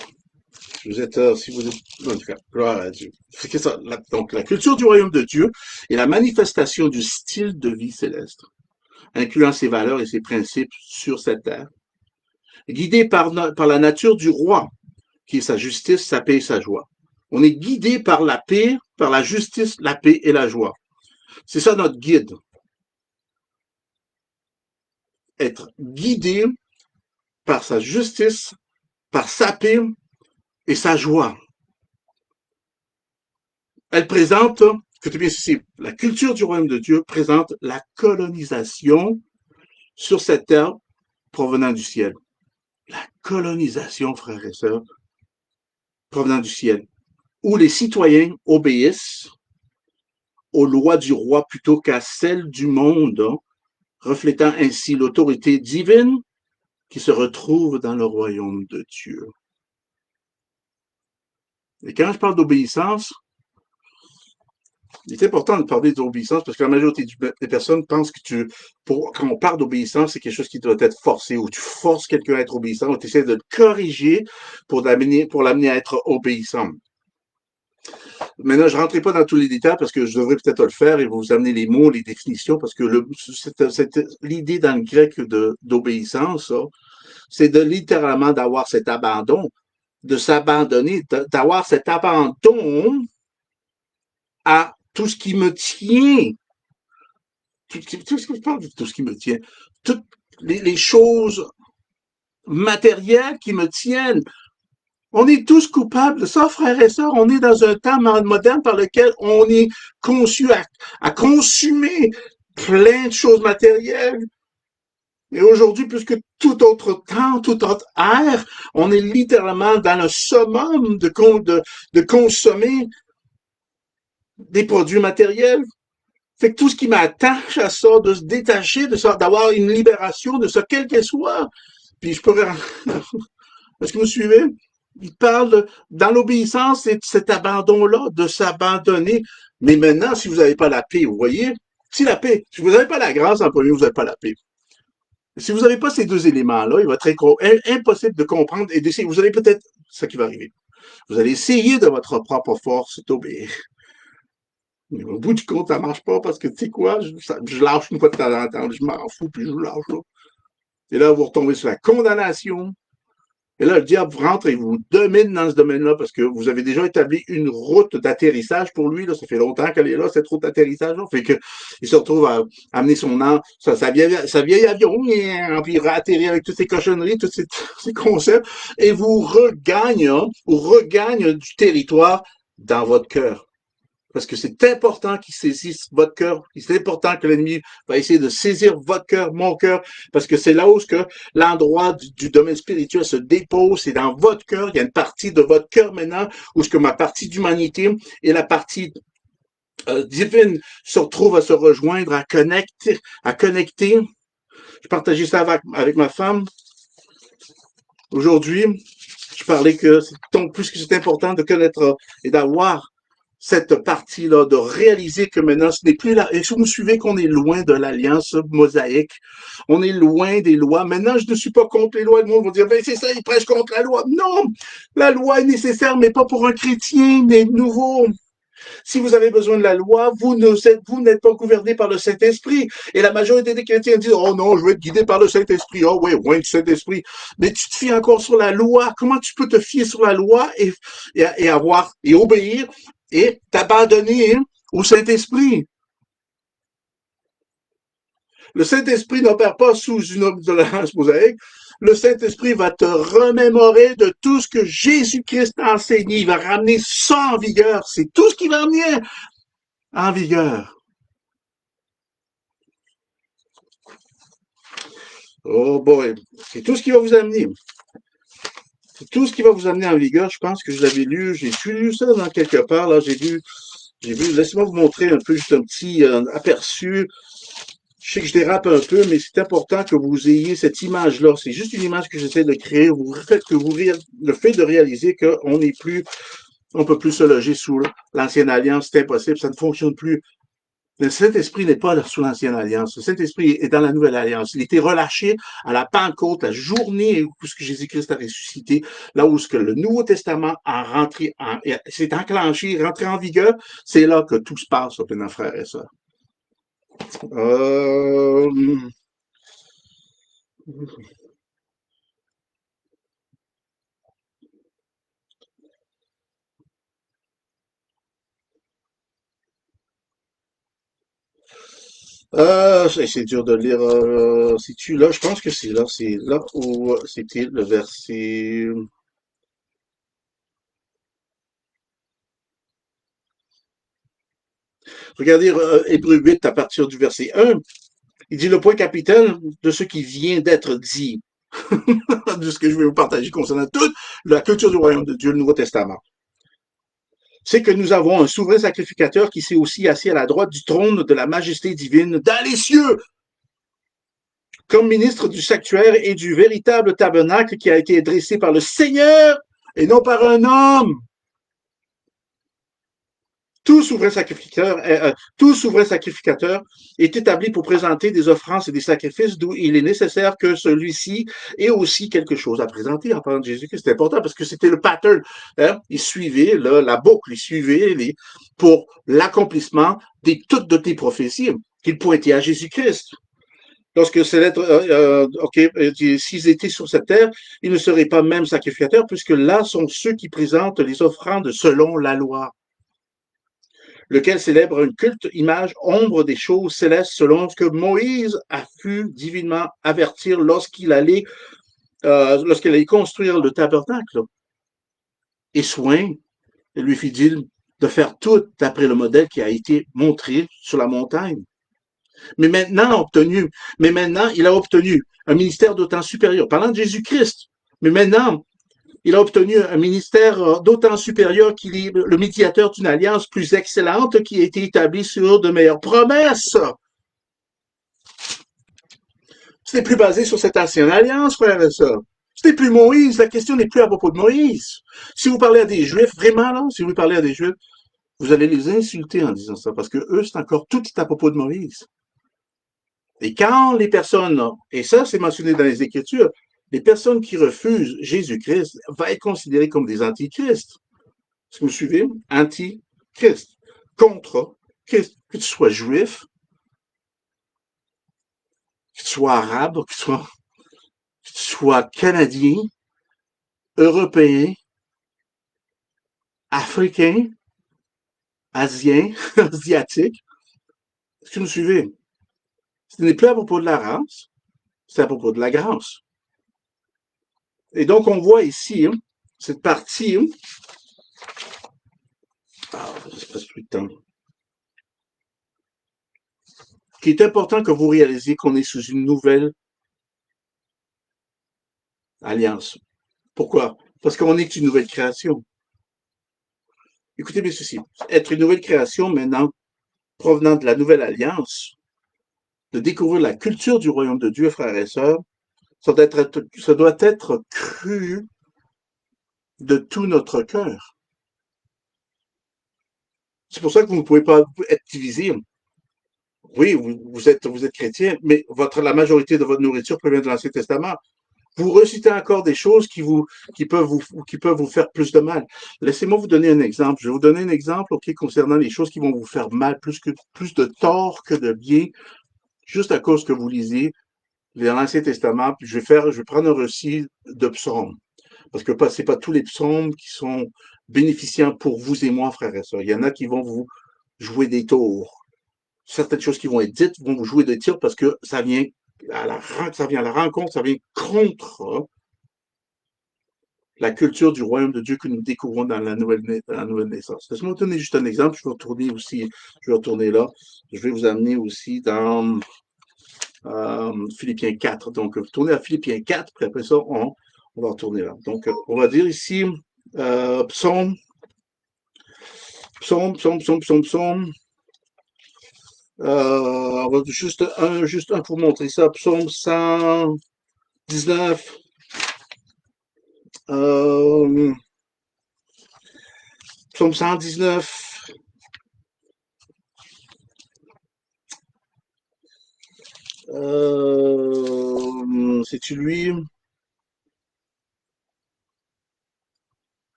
Speaker 1: Vous êtes, si vous êtes, en tout cas, gloire à Dieu. C'est ça, donc, la culture du royaume de Dieu est la manifestation du style de vie céleste, incluant ses valeurs et ses principes sur cette terre, guidé par la nature du roi, qui est sa justice, sa paix et sa joie. On est guidé par la paix, par la justice, la paix et la joie. C'est ça notre guide. Être guidé par sa justice, par sa paix et sa joie. Elle présente, écoutez bien ceci, la culture du royaume de Dieu présente la colonisation sur cette terre provenant du ciel. La colonisation, frères et sœurs, provenant du ciel, où les citoyens obéissent aux lois du roi plutôt qu'à celles du monde, reflétant ainsi l'autorité divine qui se retrouve dans le royaume de Dieu. Et quand je parle d'obéissance, il est important de parler d'obéissance parce que la majorité des personnes pensent que quand on parle d'obéissance, c'est quelque chose qui doit être forcé ou tu forces quelqu'un à être obéissant ou tu essaies de le corriger pour l'amener à être obéissant. Maintenant, je ne rentrerai pas dans tous les détails parce que je devrais peut-être le faire et vous amener les mots, les définitions parce que l'idée dans le grec d'obéissance, c'est littéralement d'avoir cet abandon, de s'abandonner, d'avoir cet abandon à tout ce qui me tient. Tout ce que je parle de tout ce qui me tient. Toutes les choses matérielles qui me tiennent. On est tous coupables de ça, frères et sœurs. On est dans un temps moderne par lequel on est conçu à consommer plein de choses matérielles. Et aujourd'hui, plus que tout autre temps, tout autre ère, on est littéralement dans le summum de consommer des produits matériels. Fait que tout ce qui m'attache à ça, de se détacher de ça, d'avoir une libération de ça, quel qu'elle soit. Puis je pourrais... Est-ce que vous suivez? Il parle dans l'obéissance, c'est cet abandon-là, de s'abandonner. Mais maintenant, si vous n'avez pas la paix, vous voyez, si vous n'avez pas la grâce en premier, vous n'avez pas la paix. Si vous n'avez pas ces deux éléments-là, il va être impossible de comprendre et d'essayer. Vous allez peut-être, c'est ça qui va arriver. Vous allez essayer de votre propre force d'obéir. Mais au bout du compte, ça marche pas parce que, tu sais quoi, je lâche une fois de temps en temps, je m'en fous, puis je lâche là. Et là, vous retombez sur la condamnation. Et là, le diable rentre et vous domine dans ce domaine-là parce que vous avez déjà établi une route d'atterrissage pour lui. Là. Ça fait longtemps qu'elle est là, cette route d'atterrissage-là. Fait que il se retrouve à amener sa vieille avion, puis il va atterrir avec toutes ces cochonneries, tous ces concepts, et vous regagne du territoire dans votre cœur. Parce que c'est important qu'il saisisse votre cœur. C'est important que l'ennemi va essayer de saisir votre cœur, mon cœur, parce que c'est là où l'endroit du domaine spirituel se dépose. C'est dans votre cœur. Il y a une partie de votre cœur maintenant où ce que ma partie d'humanité et la partie divine se retrouve à se rejoindre, à connecter. Je partageais ça avec ma femme. Aujourd'hui, je parlais que plus que c'est important de connaître et d'avoir cette partie-là, de réaliser que maintenant, ce n'est plus là. Et si vous me suivez qu'on est loin de l'alliance mosaïque, on est loin des lois. Maintenant, je ne suis pas contre les lois. Le monde va dire, ben c'est ça, il prêche contre la loi. Non! La loi est nécessaire, mais pas pour un chrétien, mais nouveau. Si vous avez besoin de la loi, vous n'êtes pas gouverné par le Saint-Esprit. Et la majorité des chrétiens disent, oh non, je vais être guidé par le Saint-Esprit. Oh oui, loin du Saint-Esprit. Mais tu te fies encore sur la loi. Comment tu peux te fier sur la loi et obéir et t'abandonner au Saint-Esprit? Le Saint-Esprit n'opère pas sous une obéissance mosaïque. Le Saint-Esprit va te remémorer de tout ce que Jésus-Christ a enseigné. Il va ramener ça en vigueur. C'est tout ce qu'il va amener en vigueur. Oh boy, c'est tout ce qui va vous amener. C'est tout ce qui va vous amener en vigueur. Je pense que je l'avais lu, j'ai lu ça dans quelque part. Là, j'ai vu, laissez-moi vous montrer un peu, juste un petit aperçu. Je sais que je dérape un peu, mais c'est important que vous ayez cette image-là. C'est juste une image que j'essaie de créer. Vous faites que le fait de réaliser qu'on n'est plus, on peut plus se loger sous l'ancienne alliance, c'est impossible, ça ne fonctionne plus. Le Saint-Esprit n'est pas sous l'ancienne alliance. Le Saint-Esprit est dans la nouvelle alliance. Il a été relâché à la Pentecôte, la journée où ce que Jésus-Christ a ressuscité, là où ce que le Nouveau Testament a rentré, s'est enclenché, rentré en vigueur. C'est là que tout se passe, mes frères et sœurs. Euh, c'est dur de lire. C'est-tu là? Je pense que c'est là. C'est là où c'était le verset. Regardez Hébreu 8 à partir du verset 1. Il dit le point capital de ce qui vient d'être dit, de ce que je vais vous partager concernant toute la culture du royaume de Dieu, le Nouveau Testament. C'est que nous avons un souverain sacrificateur qui s'est aussi assis à la droite du trône de la majesté divine dans les cieux, comme ministre du sanctuaire et du véritable tabernacle qui a été dressé par le Seigneur et non par un homme. Tout souverain sacrificateur est établi pour présenter des offranses et des sacrifices d'où il est nécessaire que celui-ci ait aussi quelque chose à présenter en parlant de Jésus-Christ. C'est important parce que c'était le pattern. Hein? Il suivait la boucle, il suivait pour l'accomplissement de toutes de tes prophéties qu'il pointait à Jésus-Christ. Lorsque ces lettres, s'ils étaient sur cette terre, ils ne seraient pas même sacrificateurs, puisque là sont ceux qui présentent les offrandes selon la loi, lequel célèbre une culte image ombre des choses célestes selon ce que Moïse a pu divinement avertir lorsqu'il allait construire le tabernacle. Et soin lui fit-il de faire tout d'après le modèle qui a été montré sur la montagne. Mais maintenant, il a obtenu un ministère d'autant supérieur. Parlant de Jésus-Christ, mais maintenant, il a obtenu un ministère d'autant supérieur qu'il est le médiateur d'une alliance plus excellente qui a été établie sur de meilleures promesses. Ce n'est plus basé sur cette ancienne alliance, frère et sœurs. Ce n'est plus Moïse. La question n'est plus à propos de Moïse. Si vous parlez à des Juifs, vraiment, là, si vous parlez à des Juifs, vous allez les insulter en disant ça, parce que eux, c'est encore tout est à propos de Moïse. Et quand les personnes, et ça, c'est mentionné dans les Écritures, les personnes qui refusent Jésus-Christ vont être considérées comme des antichrists. Est-ce que vous suivez? Anti-Christ. Contre Christ. Que tu sois juif, que tu sois arabe, que tu sois canadien, européen, africain, asien, asiatique. Est-ce que vous suivez? Ce n'est plus à propos de la race, c'est à propos de la grâce. Et donc, on voit ici, cette partie, je passe plus de temps, qui est important que vous réalisiez qu'on est sous une nouvelle alliance. Pourquoi? Parce qu'on est une nouvelle création. Écoutez bien ceci. Être une nouvelle création maintenant, provenant de la nouvelle alliance, de découvrir la culture du royaume de Dieu, frères et sœurs, ça doit être cru de tout notre cœur. C'est pour ça que vous ne pouvez pas être divisé. Oui, vous êtes chrétien, mais la majorité de votre nourriture provient de l'Ancien Testament. Vous recitez encore des choses qui peuvent vous faire plus de mal. Laissez-moi vous donner un exemple. Je vais vous donner un exemple, concernant les choses qui vont vous faire mal, plus de tort que de bien, juste à cause que vous lisez dans l'Ancien Testament. Puis je vais prendre un récit de psaumes. Parce que c'est pas tous les psaumes qui sont bénéficiants pour vous et moi, frères et sœurs. Il y en a qui vont vous jouer des tours. Certaines choses qui vont être dites vont vous jouer des tirs parce que ça vient
Speaker 2: ça vient à la rencontre, ça vient contre la culture du royaume de Dieu que nous découvrons dans dans la nouvelle naissance. Laisse-moi vous donner juste un exemple. Je vais retourner là. Je vais vous amener aussi dans Philippiens 4. Donc, tournez à Philippiens 4, puis après ça, on va retourner là. Donc, on va dire ici, psaume. On va juste un pour montrer ça. Psaume 119. Psaume 119. C'est-tu lui?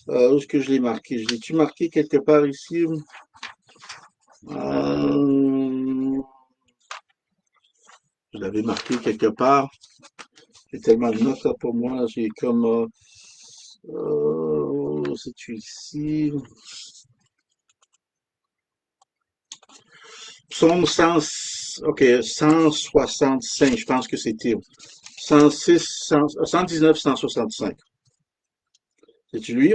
Speaker 2: Où est-ce que je l'ai marqué? Je l'ai-tu marqué quelque part ici? Je l'avais marqué quelque part. J'ai tellement de notes là pour moi. J'ai comme... c'est-tu ici? Psaume 100, ok, 165, je pense que c'était 106, 119, 165. C'est-tu lui?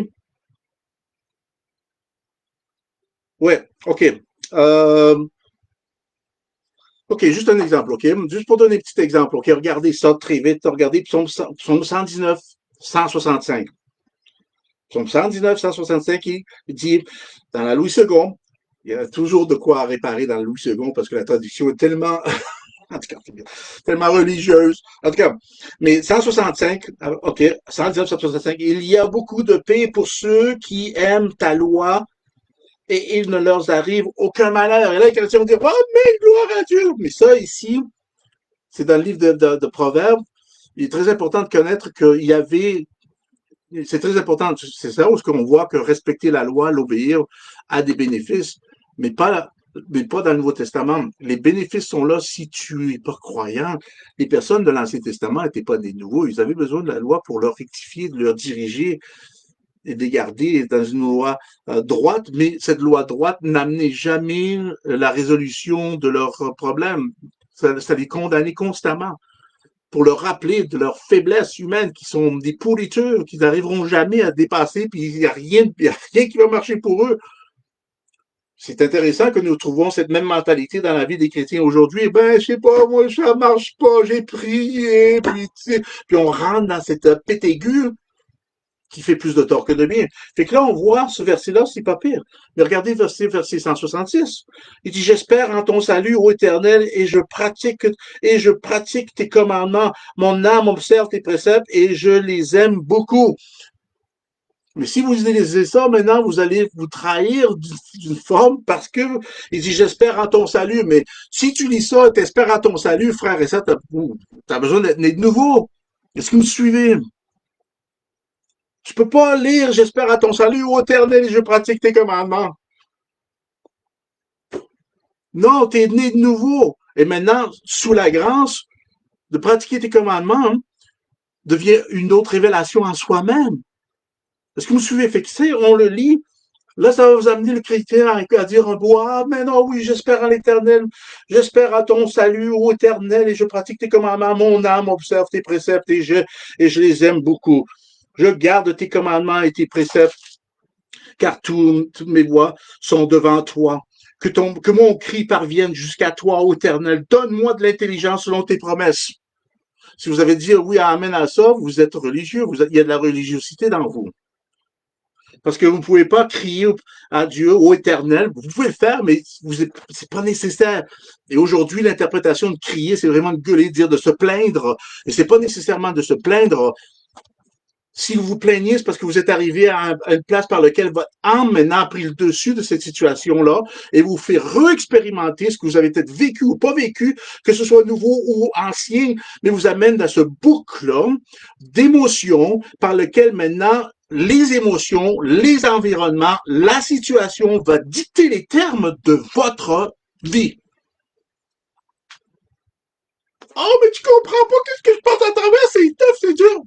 Speaker 2: Ouais, ok. Euh, ok, juste un exemple, ok? Juste pour donner un petit exemple, ok? Regardez ça très vite. Regardez psaume 119, 165. Psaume 119, 165, il dit, dans la Louis II, il y a toujours de quoi réparer dans la Louis II parce que la traduction est tellement en tout cas, tellement religieuse. En tout cas, mais 165, ok, 119, 165, il y a beaucoup de paix pour ceux qui aiment ta loi et il ne leur arrive aucun malheur. Et là, les chrétiens vont dire, oh, mais gloire à Dieu. Mais ça, ici, c'est dans le livre de Proverbes. Il est très important de connaître qu'il y avait, c'est très important, c'est ça où ce qu'on voit que respecter la loi, l'obéir, a des bénéfices, mais pas dans le Nouveau Testament. Les bénéfices sont là si tu es pas croyant. Les personnes de l'Ancien Testament n'étaient pas des nouveaux. Ils avaient besoin de la loi pour leur rectifier, de leur diriger et de les garder dans une loi droite, mais cette loi droite n'amenait jamais la résolution de leurs problèmes. Ça les condamnait constamment pour leur rappeler de leurs faiblesses humaines qui sont des pourritures qu'ils n'arriveront jamais à dépasser, puis il n'y a rien qui va marcher pour eux. C'est intéressant que nous trouvons cette même mentalité dans la vie des chrétiens aujourd'hui. Ben, je sais pas, moi, ça marche pas, j'ai prié, puis on rentre dans cette pète aiguë qui fait plus de tort que de bien. Fait que là, on voit ce verset-là, c'est pas pire. Mais regardez verset 166. Il dit, j'espère en ton salut, ô Éternel, et je pratique tes commandements. Mon âme observe tes préceptes et je les aime beaucoup. Mais si vous lisez ça, maintenant, vous allez vous trahir d'une forme parce que il dit, j'espère en ton salut. Mais si tu lis ça, t'espères en ton salut, frère et ça, t'as besoin d'être né de nouveau. Est-ce que vous me suivez? Tu peux pas lire, j'espère à ton salut, ô éternel, et je pratique tes commandements. Non, tu es né de nouveau. Et maintenant, sous la grâce de pratiquer tes commandements, devient une autre révélation en soi-même. Est-ce que vous me suivez? Fait que, on le lit. Là, ça va vous amener le chrétien à dire un beau, ah, mais non, oui, j'espère en l'éternel. J'espère à ton salut, ô éternel, et je pratique tes commandements. Mon âme observe tes préceptes et je les aime beaucoup. Je garde tes commandements et tes préceptes car toutes mes voies sont devant toi. Que mon cri parvienne jusqu'à toi, ô Éternel. Donne-moi de l'intelligence selon tes promesses. Si vous avez dit oui, amen à ça, vous êtes religieux, il y a de la religiosité dans vous. Parce que vous ne pouvez pas crier à Dieu, ô Éternel. Vous pouvez le faire, mais c'est pas nécessaire. Et aujourd'hui, l'interprétation de crier, c'est vraiment de gueuler, de dire de se plaindre. Et c'est pas nécessairement de se plaindre. Si vous vous plaignez, c'est parce que vous êtes arrivé à une place par laquelle votre âme maintenant a pris le dessus de cette situation-là et vous fait réexpérimenter ce que vous avez peut-être vécu ou pas vécu, que ce soit nouveau ou ancien, mais vous amène dans ce boucle-là d'émotions par lequel maintenant les émotions, les environnements, la situation va dicter les termes de votre vie. Oh, mais tu comprends pas qu'est-ce que je passe à travers, c'est tough, c'est dur.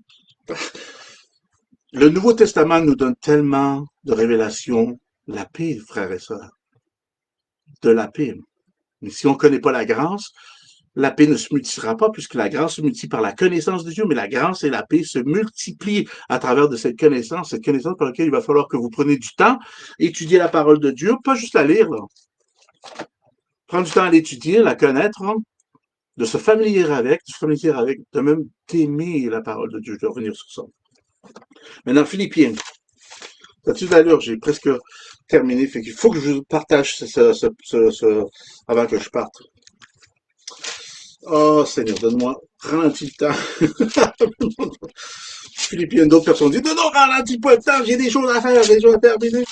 Speaker 2: Le Nouveau Testament nous donne tellement de révélations, la paix, frères et sœurs, de la paix. Mais si on ne connaît pas la grâce,
Speaker 1: la paix ne se multipliera pas puisque la grâce se multiplie par la connaissance de Dieu, mais la grâce et la paix se multiplient à travers de cette connaissance par laquelle il va falloir que vous preniez du temps, étudier la parole de Dieu, pas juste la lire, là. Prendre du temps à l'étudier, la connaître, hein, de se familiariser avec, de même d'aimer la parole de Dieu. Je vais revenir sur ça. Maintenant, Philippiens. As-tu d'allure? J'ai presque terminé. Fait qu'il faut que je partage avant que je parte. Oh, Seigneur, donne-moi, ralentis le temps. Philippiens, d'autres personnes disent, non, ralentis pas le temps, j'ai des choses à faire, des choses à terminer.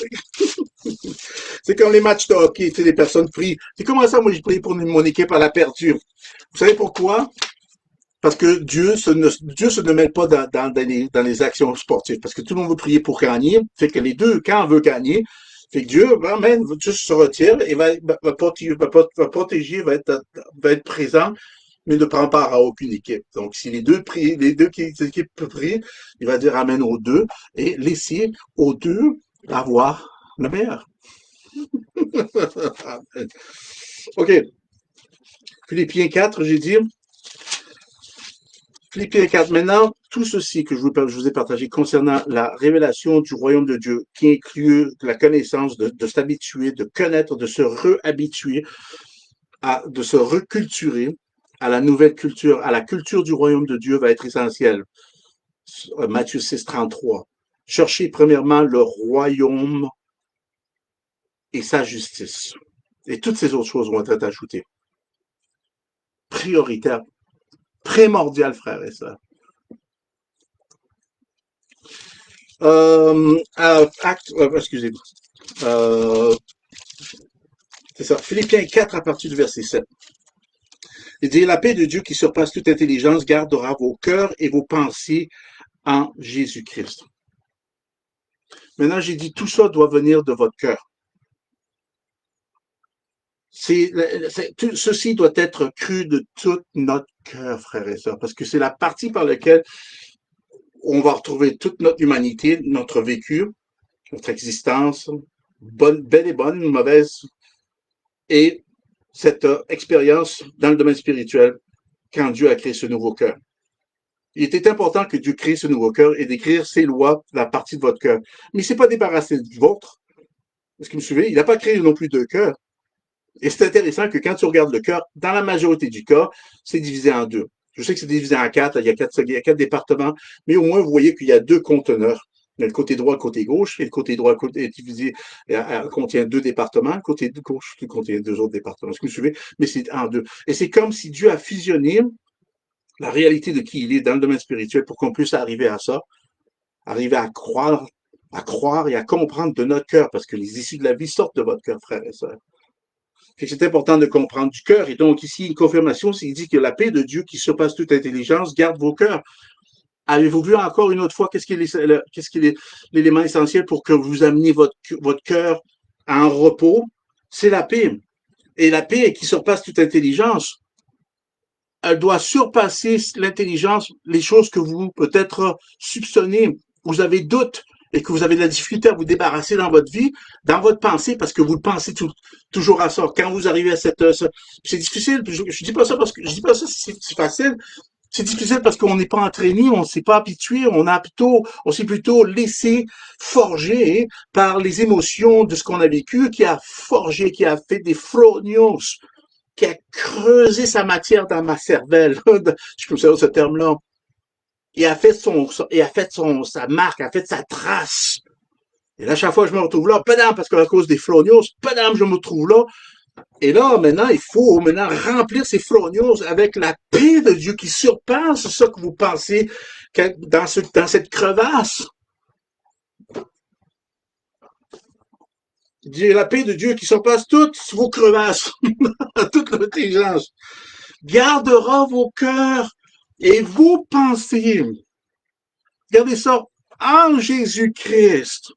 Speaker 1: C'est comme les matchs de hockey, tu sais, les personnes prient. C'est comment ça, moi, j'ai prié pour mon équipe, à la perdu. Vous savez pourquoi? Parce que Dieu se ne mêle pas dans les actions sportives. Parce que tout le monde veut prier pour gagner. Fait que les deux camps veulent gagner. Fait que Dieu, juste se retire et va protéger, va être présent, mais ne prend part à aucune équipe. Donc, si les deux équipes prient, il va dire amen aux deux et laisser aux deux avoir le meilleur. OK. Philippiens 4, j'ai dit. Philippiens 4. Maintenant, tout ceci que je vous ai partagé concernant la révélation du royaume de Dieu, qui inclut la connaissance, de s'habituer, de connaître, de se réhabituer, de se reculturer à la nouvelle culture, à la culture du royaume de Dieu va être essentiel. Matthieu 6, 33. Cherchez premièrement le royaume et sa justice. Et toutes ces autres choses vont être ajoutées. Prioritaire, primordial, frères et sœurs. Excusez-moi. C'est ça. Philippiens 4 à partir du verset 7. Il dit, la paix de Dieu qui surpasse toute intelligence gardera vos cœurs et vos pensées en Jésus-Christ. Maintenant, j'ai dit, tout ça doit venir de votre cœur. Ceci doit être cru de tout notre cœur, frères et sœurs, parce que c'est la partie par laquelle on va retrouver toute notre humanité, notre vécu, notre existence, belle et bonne, mauvaise, et cette expérience dans le domaine spirituel quand Dieu a créé ce nouveau cœur. Il était important que Dieu crée ce nouveau cœur et d'écrire ses lois dans la partie de votre cœur. Mais il ne s'est pas débarrassé du vôtre. Est-ce que vous me suivez? Il n'a pas créé non plus deux cœurs. Et c'est intéressant que quand tu regardes le cœur, dans la majorité du cas, c'est divisé en deux. Je sais que c'est divisé en quatre, il y a quatre départements, mais au moins vous voyez qu'il y a deux conteneurs. Il y a le côté droit, le côté gauche, et le côté droit est divisé, contient deux départements, le côté gauche contient deux autres départements. Est-ce que vous me suivez? Mais c'est en deux. Et c'est comme si Dieu a fusionné la réalité de qui il est dans le domaine spirituel pour qu'on puisse arriver à ça, arriver à croire et à comprendre de notre cœur, parce que les issues de la vie sortent de votre cœur, frères et sœurs. C'est important de comprendre du cœur. Et donc, ici, une confirmation, c'est qu'il dit que la paix de Dieu qui surpasse toute intelligence garde vos cœurs. Avez-vous vu encore une autre fois qu'est-ce qui est l'élément essentiel pour que vous ameniez votre cœur en repos? C'est la paix. Et la paix qui surpasse toute intelligence, elle doit surpasser l'intelligence, les choses que vous peut-être soupçonnez, vous avez doute et que vous avez de la difficulté à vous débarrasser dans votre vie, dans votre pensée, parce que vous pensez toujours à ça. Quand vous arrivez à c'est difficile. Je dis pas ça parce que je dis pas ça c'est facile. C'est difficile parce qu'on n'est pas entraîné, on ne s'est pas habitué, on s'est plutôt laissé forger par les émotions de ce qu'on a vécu, qui a forgé, qui a fait des frognos, qui a creusé sa matière dans ma cervelle. Je peux me ce terme-là. Et a fait sa marque, a fait sa trace. Et là, à chaque fois que je me retrouve là, padam, parce qu'à cause des flognos, padam, je me retrouve là. Et là, maintenant, il faut remplir ces flognos avec la paix de Dieu qui surpasse ce que vous pensez dans cette crevasse. La paix de Dieu qui surpasse toutes vos crevasses, toute l'intelligence, gardera vos cœurs et vos pensées. Regardez ça, en Jésus-Christ.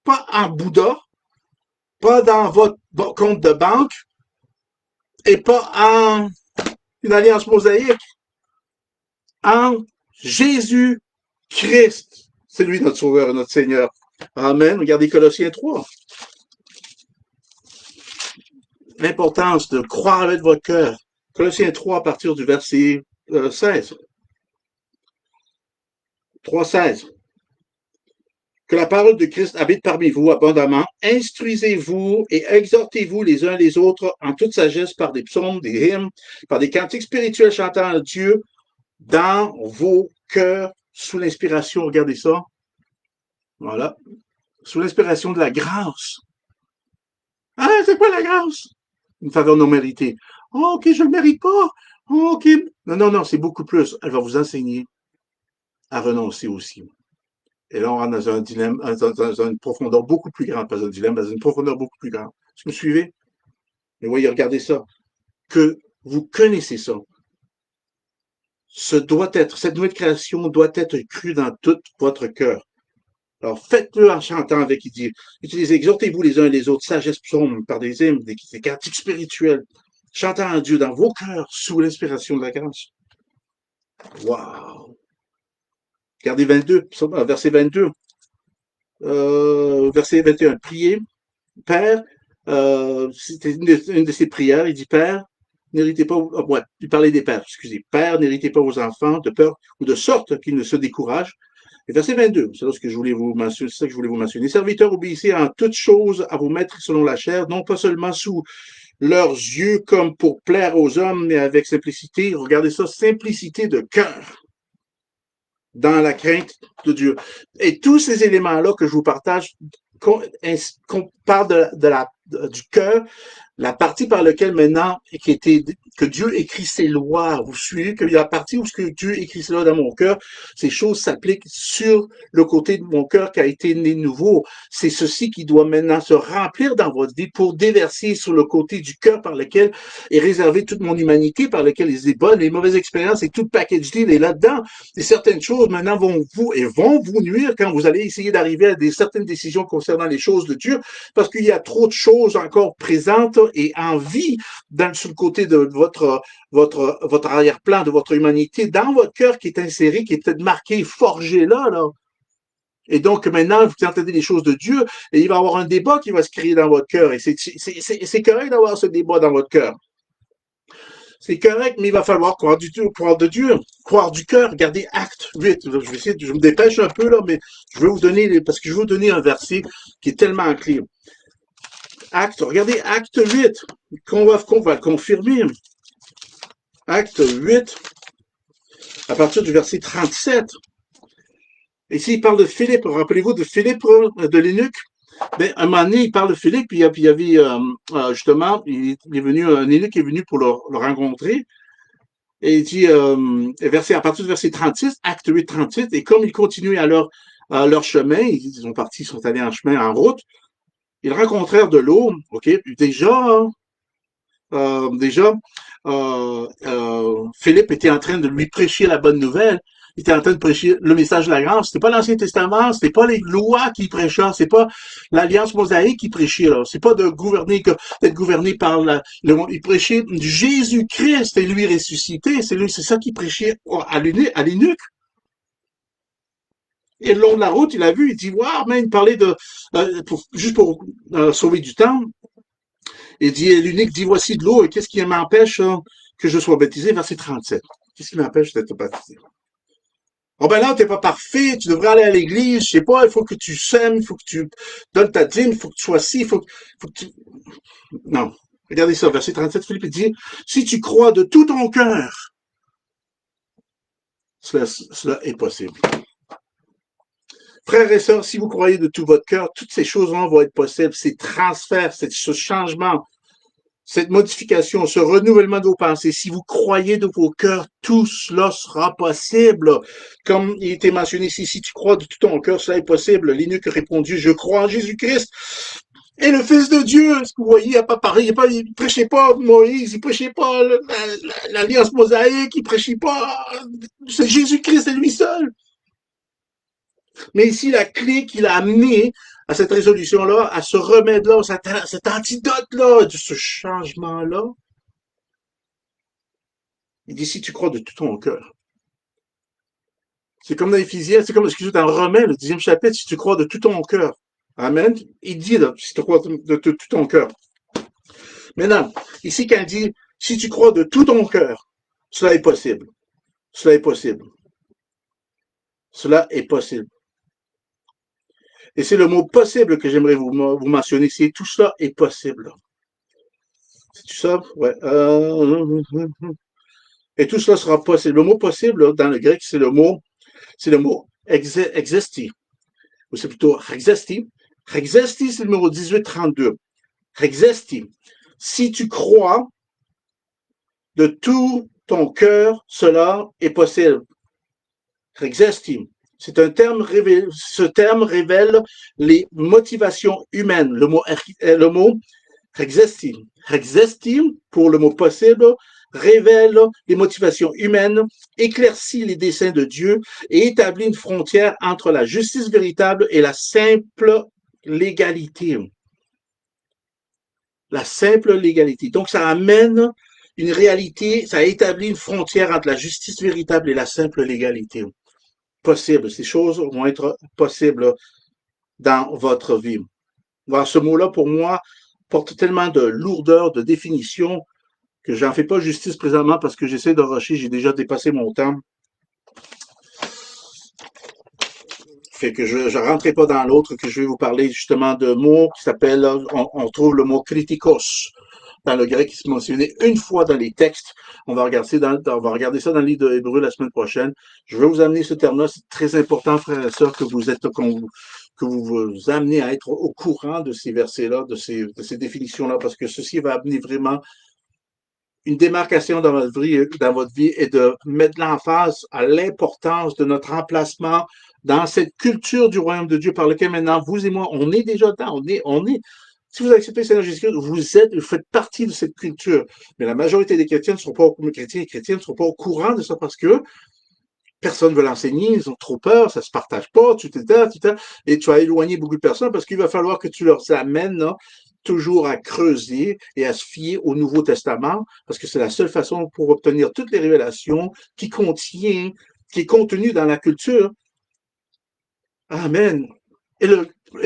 Speaker 1: Pas en Bouddha, pas dans votre compte de banque, et pas en une alliance mosaïque. En Jésus-Christ. C'est lui notre Sauveur et notre Seigneur. Amen. Regardez Colossiens 3. l'importance de croire avec votre cœur. Colossiens 3 à partir du verset 16. 3,16. Que la parole de Christ habite parmi vous abondamment. Instruisez-vous et exhortez-vous les uns les autres en toute sagesse par des psaumes, des hymnes, par des cantiques spirituels chantant à Dieu dans vos cœurs sous l'inspiration, regardez ça, voilà, sous l'inspiration de la grâce. Ah, c'est quoi la grâce? Une faveur non méritée. Oh, ok, je ne le mérite pas. Oh, ok. Non, non, non, c'est beaucoup plus. Elle va vous enseigner à renoncer aussi. Et là, on rentre dans un dilemme, dans une profondeur beaucoup plus grande, pas un dilemme, dans une profondeur beaucoup plus grande. Est-ce que vous me suivez? Mais voyez, regardez ça. Que vous connaissez ça. Cette nouvelle création doit être crue dans tout votre cœur. Alors, faites-le en chantant avec, il dit, utilisez, exhortez-vous les uns et les autres, sagesse psaume, par des hymnes, des cantiques spirituels, chantant à Dieu dans vos cœurs, sous l'inspiration de la grâce. Wow! Regardez 22, verset 22. Verset 21. Priez, Père, c'était une de ses prières, il dit, Père, n'héritez pas, ouais, il parlait des pères, excusez, Père, n'héritez pas vos enfants de peur ou de sorte qu'ils ne se découragent. Et verset 22, c'est ce que je voulais vous mentionner, c'est ça que je voulais vous mentionner. Serviteurs, obéissez en toutes choses à vos maîtres selon la chair, non pas seulement sous leurs yeux comme pour plaire aux hommes, mais avec simplicité. Regardez ça, simplicité de cœur dans la crainte de Dieu. Et tous ces éléments-là que je vous partage, qu'on parle du cœur, la partie par laquelle maintenant, que Dieu écrit ses lois, vous suivez qu'il y a la partie où ce que Dieu écrit cela dans mon cœur, ces choses s'appliquent sur le côté de mon cœur qui a été né nouveau. C'est ceci qui doit maintenant se remplir dans votre vie pour déverser sur le côté du cœur par lequel est réservée toute mon humanité, par lequel les bonnes, les mauvaises expériences et tout le package deal est là-dedans. Et certaines choses maintenant vont vous nuire quand vous allez essayer d'arriver à certaines décisions concernant les choses de Dieu, parce qu'il y a trop de choses encore présentes et en vie sur le côté de votre arrière-plan, de votre humanité, dans votre cœur qui est inséré, qui est peut-être marqué, forgé là. Et donc, maintenant, vous entendez les choses de Dieu, et il va y avoir un débat qui va se créer dans votre cœur. Et c'est correct d'avoir ce débat dans votre cœur. C'est correct, mais il va falloir croire de Dieu, croire du cœur. Regardez Acte 8. Je me dépêche un peu, là, mais je vais vous donner, parce que je vais vous donner un verset qui est tellement clé. Regardez Acte 8, qu'on va confirmer. Acte 8, à partir du verset 37. Ici, il parle de Philippe. Rappelez-vous de Philippe, de l'eunuque. Ben, un moment donné, il parle de Philippe, puis il y avait justement, il est venu, un eunuque est venu pour le rencontrer. Et il dit, à partir du verset 36, Acte 8, 38, et comme ils continuaient à leur chemin, ils sont allés en chemin, en route, ils rencontrèrent de l'eau, ok, déjà, Philippe était en train de lui prêcher la bonne nouvelle. Il était en train de prêcher le message de la grâce. C'était pas l'Ancien Testament, c'était pas les lois qui prêchaient, c'est pas l'Alliance mosaïque qui prêchait, là. C'est pas d'être gouverné par le monde. Il prêchait Jésus-Christ et lui ressuscité. C'est ça qu'il prêchait à l'eunuque. Et le long de la route, il a vu, il dit, waouh, mais il parlait juste pour sauver du temps. Il dit, l'unique dit, voici de l'eau, et qu'est-ce qui m'empêche que je sois baptisé? Verset 37. Qu'est-ce qui m'empêche d'être baptisé? Oh ben là, t'es pas parfait, tu devrais aller à l'église, je sais pas, il faut que tu sèmes, il faut que tu donnes ta dîme, il faut que tu sois ci, faut que tu... Non. Regardez ça, verset 37, Philippe dit, si tu crois de tout ton cœur, cela est possible. Frères et sœurs, si vous croyez de tout votre cœur, toutes ces choses-là vont être possibles. Ces transferts, ce changement, cette modification, ce renouvellement de vos pensées, si vous croyez de vos cœurs, tout cela sera possible. Comme il était mentionné ici, si tu crois de tout ton cœur, cela est possible. L'eunuque a répondu, je crois en Jésus-Christ. Et le Fils de Dieu, est-ce que vous voyez, il n'a pas parlé, il prêchait pas Moïse, il prêchait pas l'Alliance mosaïque, il prêchait pas, c'est Jésus-Christ, c'est lui seul. Mais ici, la clé qu'il a amenée à cette résolution-là, à ce remède-là, cet antidote-là, de ce changement-là, il dit, si tu crois de tout ton cœur. C'est comme dans Éphésiens, dans Romains, le 10e chapitre, si tu crois de tout ton cœur. Amen. Il dit, là, si tu crois de tout ton cœur. Maintenant, ici, quand il dit, si tu crois de tout ton cœur, cela est possible. Cela est possible. Cela est possible. Et c'est le mot possible que j'aimerais vous mentionner. C'est tout cela est possible. C'est tout ça? Ouais. Et tout cela sera possible. Le mot possible, dans le grec, c'est le mot existi. Ou c'est plutôt rexesti. Rexesti, c'est le numéro 1832. Rexesti. Si tu crois de tout ton cœur, cela est possible. Rexesti. C'est un terme ce terme révèle les motivations humaines. Le mot rexesti. Rexesti, pour le mot possible, révèle les motivations humaines, éclaircit les desseins de Dieu et établit une frontière entre la justice véritable et la simple légalité. La simple légalité. Donc, ça amène une réalité, ça établit une frontière entre la justice véritable et la simple légalité. Possible. Ces choses vont être possibles dans votre vie. Alors, ce mot-là, pour moi, porte tellement de lourdeur, de définition, que j'en fais pas justice présentement parce que j'essaie de rusher, j'ai déjà dépassé mon temps. Fait que je ne rentrerai pas dans l'autre, que je vais vous parler justement de mots qui s'appellent, on trouve le mot kritikos dans le grec qui se mentionnait une fois dans les textes. On va regarder ça dans le livre de Hébreux la semaine prochaine. Je vais vous amener ce terme-là. C'est très important, frères et sœurs, que vous vous amenez à être au courant de ces versets-là, de ces définitions-là, parce que ceci va amener vraiment une démarcation dans votre vie et de mettre l'emphase à l'importance de notre emplacement dans cette culture du royaume de Dieu par lequel maintenant, vous et moi, on est déjà dedans, si vous acceptez le Seigneur Jésus-Christ, vous faites partie de cette culture. Mais la majorité des chrétiens ne sont pas, chrétiens et chrétiennes ne sont pas au courant de ça parce que personne ne veut l'enseigner, ils ont trop peur, ça se partage pas, et tu as éloigné beaucoup de personnes parce qu'il va falloir que tu leur amènes, là, toujours à creuser et à se fier au Nouveau Testament, parce que c'est la seule façon pour obtenir toutes les révélations qui est contenu dans la culture. Amen. Et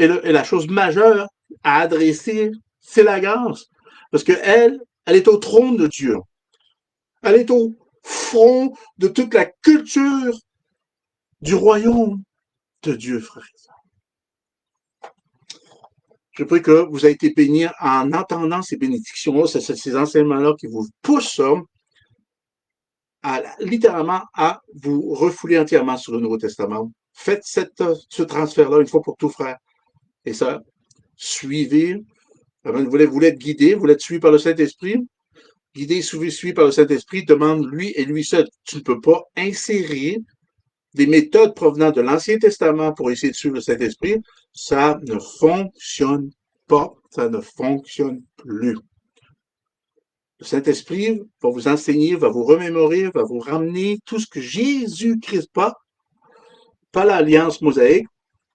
Speaker 1: la chose majeure à adresser, c'est la grâce. Parce que elle est au trône de Dieu. Elle est au front de toute la culture du royaume de Dieu, frère. Je prie que vous ayez été bénis en entendant ces bénédictions-là, ces enseignements-là qui vous poussent littéralement à vous refouler entièrement sur le Nouveau Testament. Faites ce transfert-là une fois pour tout, frère et sœurs. Suivez. Vous voulez être guidé, vous voulez être suivi par le Saint-Esprit. Guidé, suivi par le Saint-Esprit, demande lui et lui seul. Tu ne peux pas insérer des méthodes provenant de l'Ancien Testament pour essayer de suivre le Saint-Esprit. Ça ne fonctionne pas. Ça ne fonctionne plus. Le Saint-Esprit va vous enseigner, va vous remémorer, va vous ramener tout ce que Jésus-Christ, pas l'alliance mosaïque,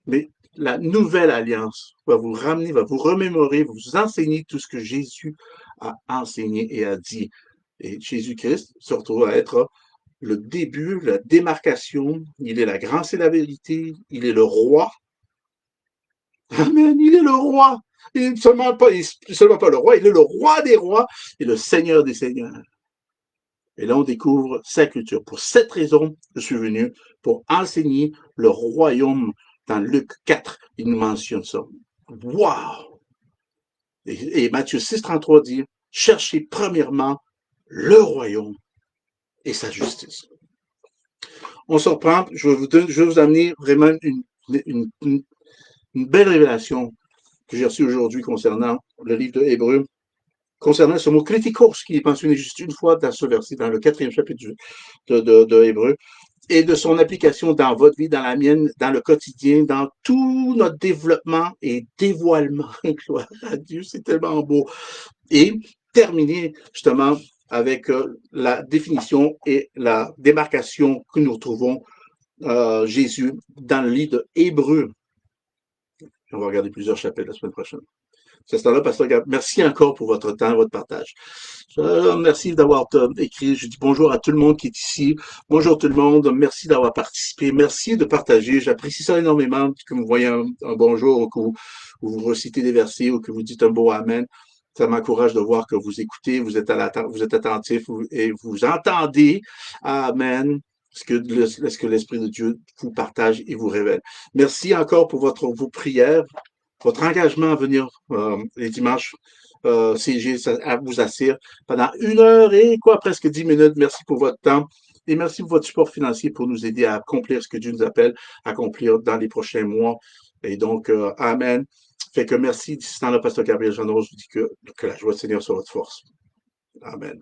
Speaker 1: mais la nouvelle alliance va vous ramener, va vous remémorer, va vous enseigner tout ce que Jésus a enseigné et a dit. Et Jésus-Christ se retrouve à être le début, la démarcation. Il est la grâce et la vérité. Il est le roi. Amen. Il est le roi. Il n'est seulement pas le roi, il est le roi des rois et le Seigneur des seigneurs. Et là, on découvre sa culture. Pour cette raison, je suis venu pour enseigner le royaume. Dans Luc 4, il nous mentionne ça. Wow! Et Matthieu 6, 33 dit, cherchez premièrement le royaume et sa justice. On s'en prend, je vais vous amener vraiment une belle révélation que j'ai reçue aujourd'hui concernant le livre de Hébreux, concernant ce mot kritikos qui est mentionné juste une fois dans ce verset, dans le 4e chapitre de Hébreux, et de son application dans votre vie, dans la mienne, dans le quotidien, dans tout notre développement et dévoilement. Gloire à Dieu, c'est tellement beau. Et terminer justement avec la définition et la démarcation que nous retrouvons Jésus dans le livre de Hébreux. On va regarder plusieurs chapitres la semaine prochaine. C'est ce temps-là, Pasteur Gab. Merci encore pour votre temps, votre partage. Merci d'avoir écrit. Je dis bonjour à tout le monde qui est ici. Bonjour tout le monde. Merci d'avoir participé. Merci de partager. J'apprécie ça énormément que vous voyez un bonjour ou que vous recitez des versets ou que vous dites un beau amen.
Speaker 2: Ça m'encourage de voir que vous écoutez, vous êtes attentifs et vous entendez. Amen. Ce que l'Esprit de Dieu vous partage et vous révèle. Merci encore pour vos prières, votre engagement à venir les dimanches CG à vous assire pendant 1 heure et quoi, presque 10 minutes. Merci pour votre temps et merci pour votre support financier pour nous aider à accomplir ce que Dieu nous appelle à accomplir dans les prochains mois. Et donc, Amen. Fait que merci. D'ici temps, le pasteur Gabriel Jean-Rose vous dit que la joie du Seigneur soit votre force. Amen.